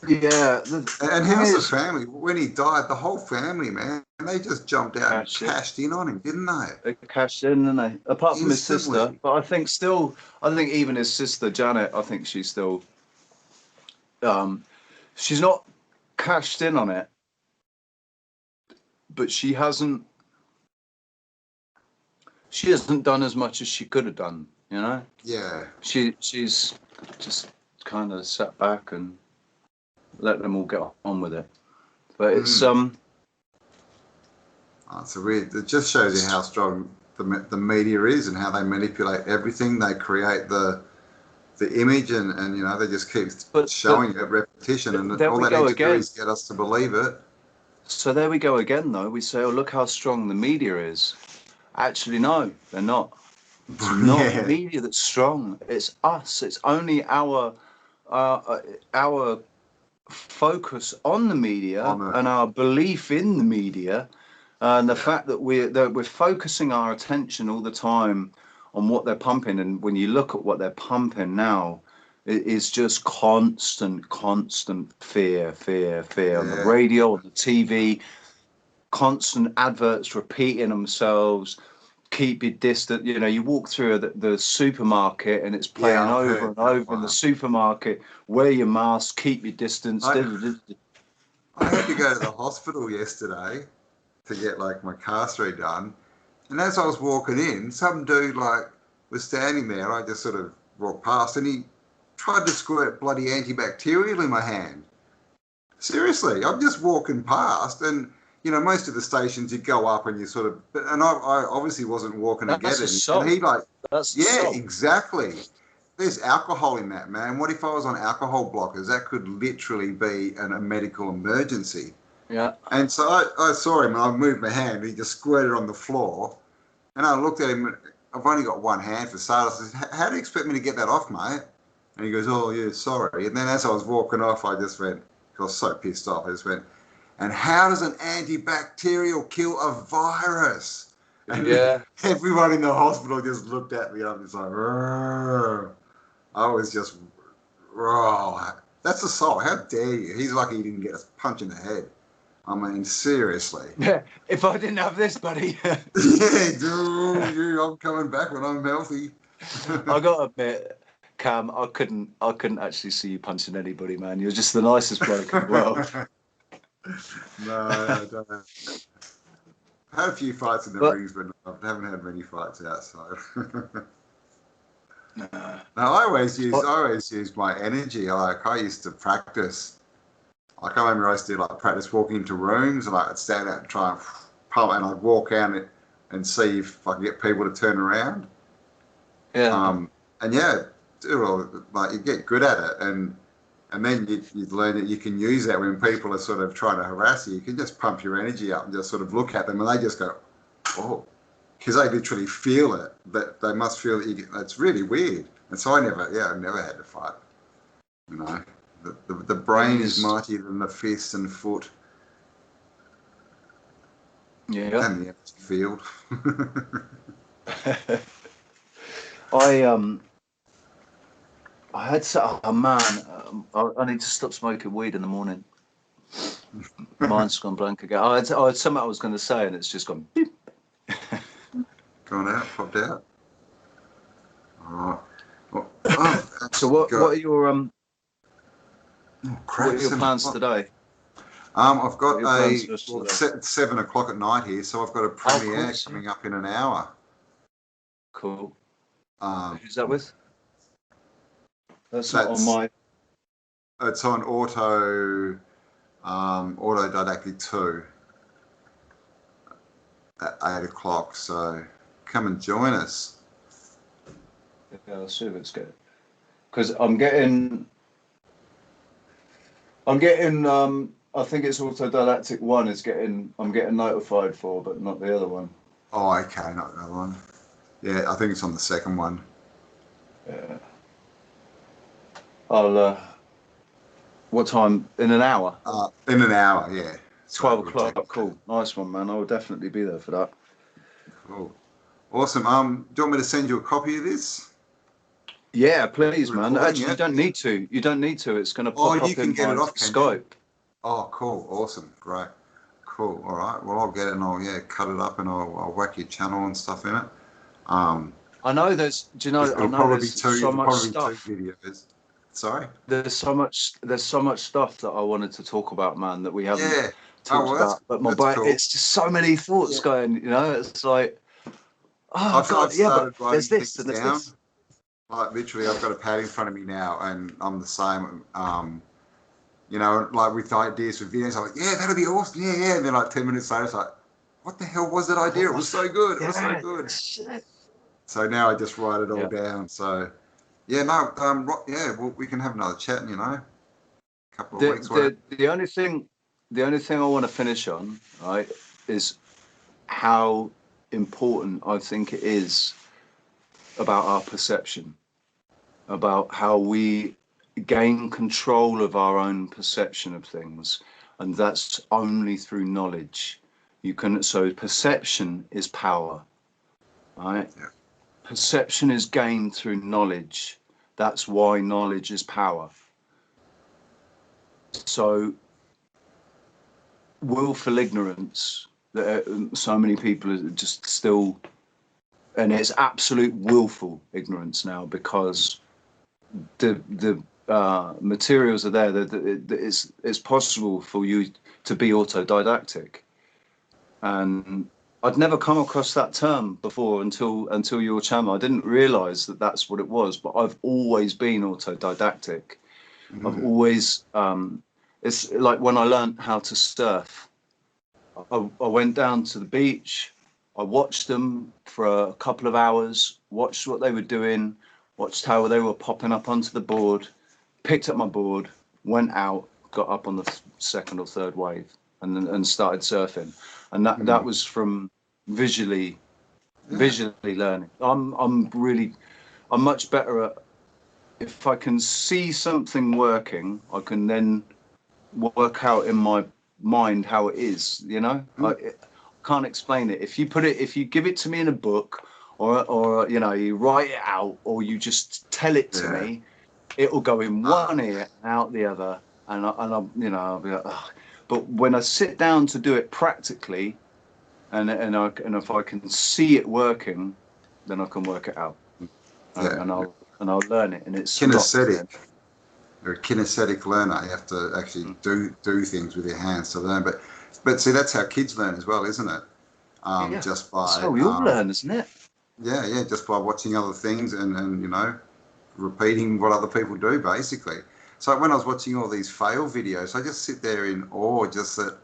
Yeah, the And thing how's the is, family? When he died, the whole family, man, they just jumped out and cash it. cashed in on him, didn't they? They cashed in, and they, apart from his sister, Instantly. but I think even his sister Janet, I think um, she's not cashed in on it, but she hasn't done as much as she could have done. Yeah. She's just kind of sat back and let them all get on with it. But it's Mm. Oh, it's a weird. It just shows you how strong the media is and how they manipulate everything. They create the image and they just keep but showing it repetition, and there all we they go need to do again. is get us to believe it. So there we go again, though. We say, oh, look how strong the media is. Actually, no, they're not. It's not the Yeah. media that's strong. It's us. It's only our focus on the media On it. and our belief in the media, and the Yeah. fact that we're focusing our attention all the time on what they're pumping. And when you look at what they're pumping now, it is just constant fear, fear, fear on the Yeah. radio, on the TV, constant adverts repeating themselves. Keep it distant. You walk through the supermarket and it's Yeah. playing I've over heard and that over in the one. supermarket. Wear your mask, keep your distance. I I had to go to the hospital yesterday to get like my car redone, and as I was walking in, some dude like was standing there. I just sort of walked past, and he tried to squirt bloody antibacterial in my hand. Seriously, I'm just walking past, and most of the stations you go up and you sort of, and I obviously wasn't walking to get That's it, and assault. he like, That's yeah, assault. exactly. There's alcohol in that, man. What if I was on alcohol blockers? That could literally be a medical emergency. Yeah. And so I saw him and I moved my hand. He just squirted on the floor. And I looked at him. I've only got one hand for starters. I said, how do you expect me to get that off, mate? And he goes, oh, yeah, sorry. And then as I was walking off, I just went, I was so pissed off. I just went, and how does an antibacterial kill a virus? And Yeah. everyone in the hospital just looked at me. I'm just like, "Rrr." I was just, oh, that's assault. How dare you? He's lucky he didn't get a punch in the head. I mean, seriously. Yeah. If I didn't have this, buddy, Yeah, dude, I'm coming back when I'm healthy. I got to admit, Cam, I couldn't actually see you punching anybody, man. You're just the nicest bloke in the world. No, I don't. I had a few fights in the But rings, but I haven't had many fights outside. nah. No, I always use my energy. I used to practice. Like I remember I used to like practice walking into rooms, and I'd stand out and try and pump, and I'd walk out and see if I could get people to turn around. Yeah. And yeah, like you get good at it, and then you'd learn that you can use that when people are sort of trying to harass you. You can just pump your energy up and just sort of look at them, and they just go, oh, because they literally feel it. That they must feel that it's really weird. And so I never had to fight. You know, the brain is mightier than the fist and foot. Yeah. And the empty field. I had oh man, I need to stop smoking weed in the morning. Mine's gone blank again. I had something I was going to say, and it's just gone. Beep. Gone out, popped out. All right. So what are your what are your plans today? I've got it's 7 o'clock at night here, so I've got a premiere coming up in an hour. Cool. Who's that with? That's not on my. It's on Auto Didactic 2 at 8 o'clock. So come and join us. Yeah, I'll see if it's good. Because I'm getting. I think it's Auto Didactic 1 is getting. I'm getting notified for, but not the other one. Oh, okay, not the other one. Yeah, I think it's on the second one. Yeah. I'll. What time? In an hour? In an hour, yeah. 12 o'clock. Cool. Nice one, man. I will definitely be there for that. Cool. Awesome. Do you want me to send you a copy of this? Yeah, please, man. Actually, you don't need to. You don't need to. It's going to pop up in my Skype. Oh, cool. Awesome. Great. Cool. All right. Well, I'll get it and I'll cut it up and I'll whack your channel and stuff in it. I know there's. Do you know? I know there's so much stuff. 2 videos. Sorry. There's so much stuff that I wanted to talk about, man, that we haven't talked about. But cool. It's just so many thoughts going. You know, it's like, but there's this and there's this. Like literally, I've got a pad in front of me now, and I'm the same. You know, like with ideas for videos, I'm like, yeah, that'll be awesome, yeah. And then like 10 minutes later, it's like, what the hell was that idea? It was so good. It was so good. Shit. So now I just write it all down. So, yeah, no, well, we can have another chat, you know, a couple of weeks. The only thing I want to finish on, right, is how important I think it is about our perception, about how we gain control of our own perception of things, and that's only through knowledge. So perception is power, right? Yeah. Perception is gained through knowledge. That's why knowledge is power. So willful ignorance that so many people are just still, and it's absolute willful ignorance now, because the materials are there. That it's possible for you to be autodidactic, and I'd never come across that term before until your channel. I didn't realise that that's what it was, but I've always been autodidactic. Mm-hmm. I've always it's like when I learned how to surf. I went down to the beach. I watched them for a couple of hours, watched what they were doing, watched how they were popping up onto the board, picked up my board, went out, got up on the second or third wave, and started surfing. And that was from visually learning. I'm much better at, if I can see something working, I can then work out in my mind how it is, you know. I can't explain it. If you give it to me in a book, or you know, you write it out, or you just tell it to me, it will go in one ear and out the other, and I'm, you know, I'll be like, ugh. But when I sit down to do it practically, and if I can see it working, then I can work it out, and I'll learn it, and it's kinesthetic. You're a kinesthetic learner. You have to actually do things with your hands to learn. But see, that's how kids learn as well, isn't it? Just by that's how we all learn, isn't it? Yeah, just by watching other things and you know, repeating what other people do, basically. So when I was watching all these fail videos, I just sit there in awe, just that,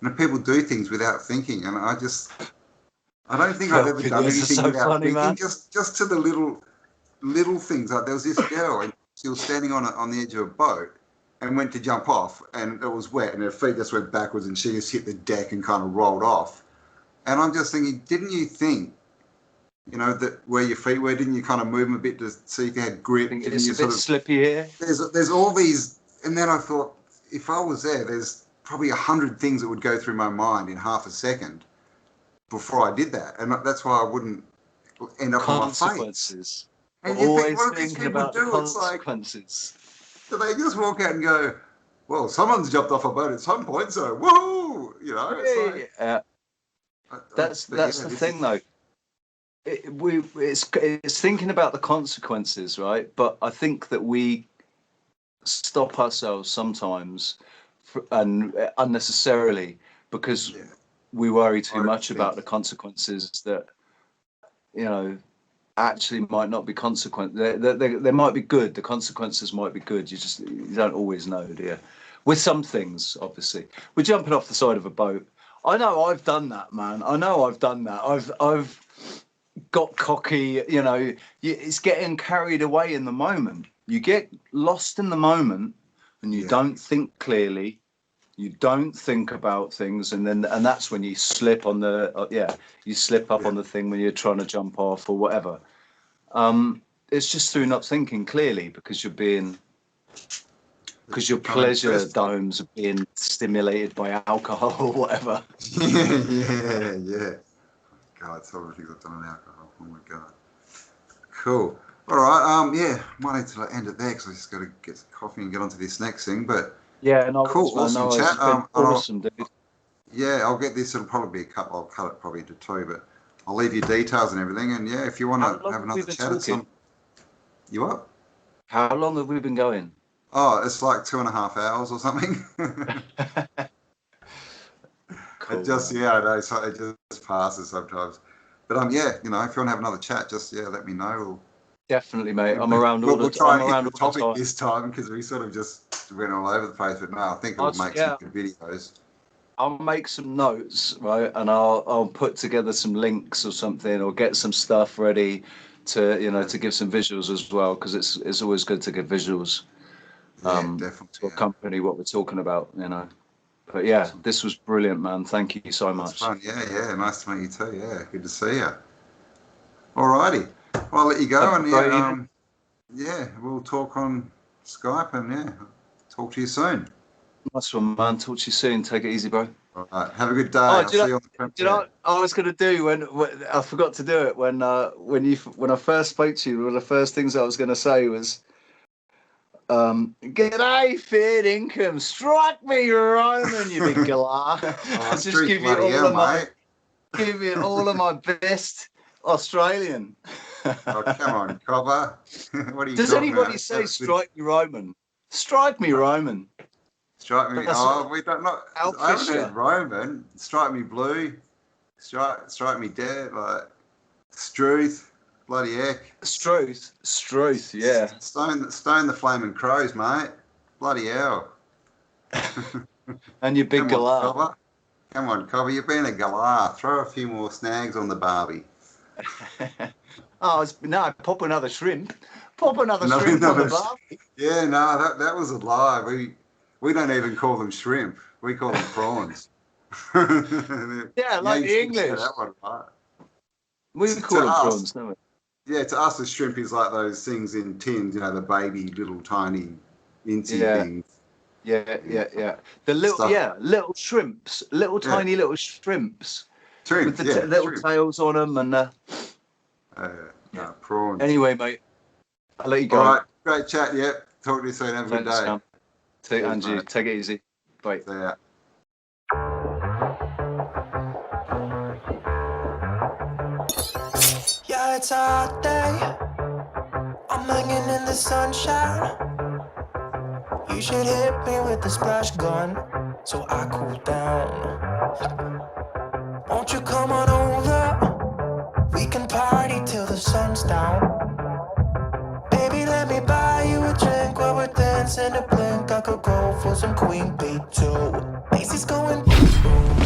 And people do things without thinking, and I don't think I've ever done Videos are anything so without funny, thinking. man. Just to the little things. Like there was this girl, and she was standing on the edge of a boat, and went to jump off, and it was wet, and her feet just went backwards, and she just hit the deck and kind of rolled off. And I'm just thinking, didn't you think, that where your feet were, didn't you kind of move them a bit to see if you had grip? I think Didn't it's you a bit slippy here. There's all these, and then I thought, if I was there, there's probably 100 things that would go through my mind in half a second before I did that, and that's why I wouldn't end up on my face. Consequences. And We're you think, always what do these thinking people about the do? It's like, consequences. do they just walk out and go, well, someone's jumped off a boat at some point, so woohoo! It's like, that's the thing, though. It's thinking about the consequences, right? But I think that we stop ourselves sometimes, and unnecessarily, because we worry too much about the consequences that actually might not be consequent. They might be good. The consequences might be good. You don't always know, do you? With some things, obviously, we're jumping off the side of a boat. I know I've done that, man. I know I've done that. I've got cocky. It's getting carried away in the moment. You get lost in the moment, and you don't think clearly. You don't think about things, and that's when you slip on the you slip up on the thing when you're trying to jump off or whatever. It's just through not thinking clearly because your pleasure domes are being stimulated by alcohol or whatever. Yeah. God, some of the things I've done on alcohol. Oh my God. Cool. All right. Might need to end it there because I just got to get some coffee and get onto this next thing. But yeah, no, cool, awesome chat. Awesome, dude. Yeah, I'll get this. It'll probably be a cut. I'll cut it probably to two, but I'll leave you details and everything. And yeah, if you want to have another chat at some. You what? How long have we been going? Oh, it's like 2.5 hours or something. Cool, I know. So it just passes sometimes. But if you want to have another chat, just let me know. Definitely, mate. I'm around all the time. We'll try and hit the topic this time because we sort of just went all over the place. But no, I think it'll make some good videos. I'll make some notes, right, and I'll put together some links or something, or get some stuff ready to to give some visuals as well, because it's always good to get visuals. Definitely, to accompany what we're talking about, But yeah, awesome. This was brilliant, man. Thank you so much. Fun. Yeah. Nice to meet you too. Yeah, good to see you. Alrighty, well, I'll let you go, and we'll talk on Skype, and talk to you soon. Nice one, man. Talk to you soon. Take it easy, bro. All right, have a good day. I'll see you on the premiere. Do you know what I was going to do when I forgot to do it when I first spoke to you? One of the first things I was going to say was, "G'day, fair income. Strike me, Roman, you big galah." Just give you all of my best Australian. Oh, come on, Cobber. What are you Does anybody say "strike me, Roman"? Strike me, Roman. Strike me. We don't know. I haven't heard Roman. Strike me blue. Strike me dead. Like Struth. Bloody heck. Struth. Yeah. Stone the flaming crows, mate. Bloody hell. And your big galah. Come on, Cobber. You've been a galah. Throw a few more snags on the barbie. Pop another shrimp. Pop another shrimp on the barbie. Yeah, no, that was a lie. We don't even call them shrimp. We call them prawns. Yeah, like the English. That one, right? We call them prawns, don't we? Yeah, to us, a shrimp is like those things in tins, the baby little tiny incy things. Yeah. The little shrimps, tiny little shrimps. With the little tails on them and prawns. Anyway, mate, I'll let you go. All right, great chat. Yep. Talk to you soon. Have a good day. Andrew, take it easy. Bye. See ya. Yeah, it's a hot day. I'm hanging in the sunshine. You should hit me with the splash gun so I cool down. Won't you come on over? We can party till the sun's down. Baby, let me buy you a drink while we're dancing a blink. I could go for some queen bee too. bass is going boom, boom.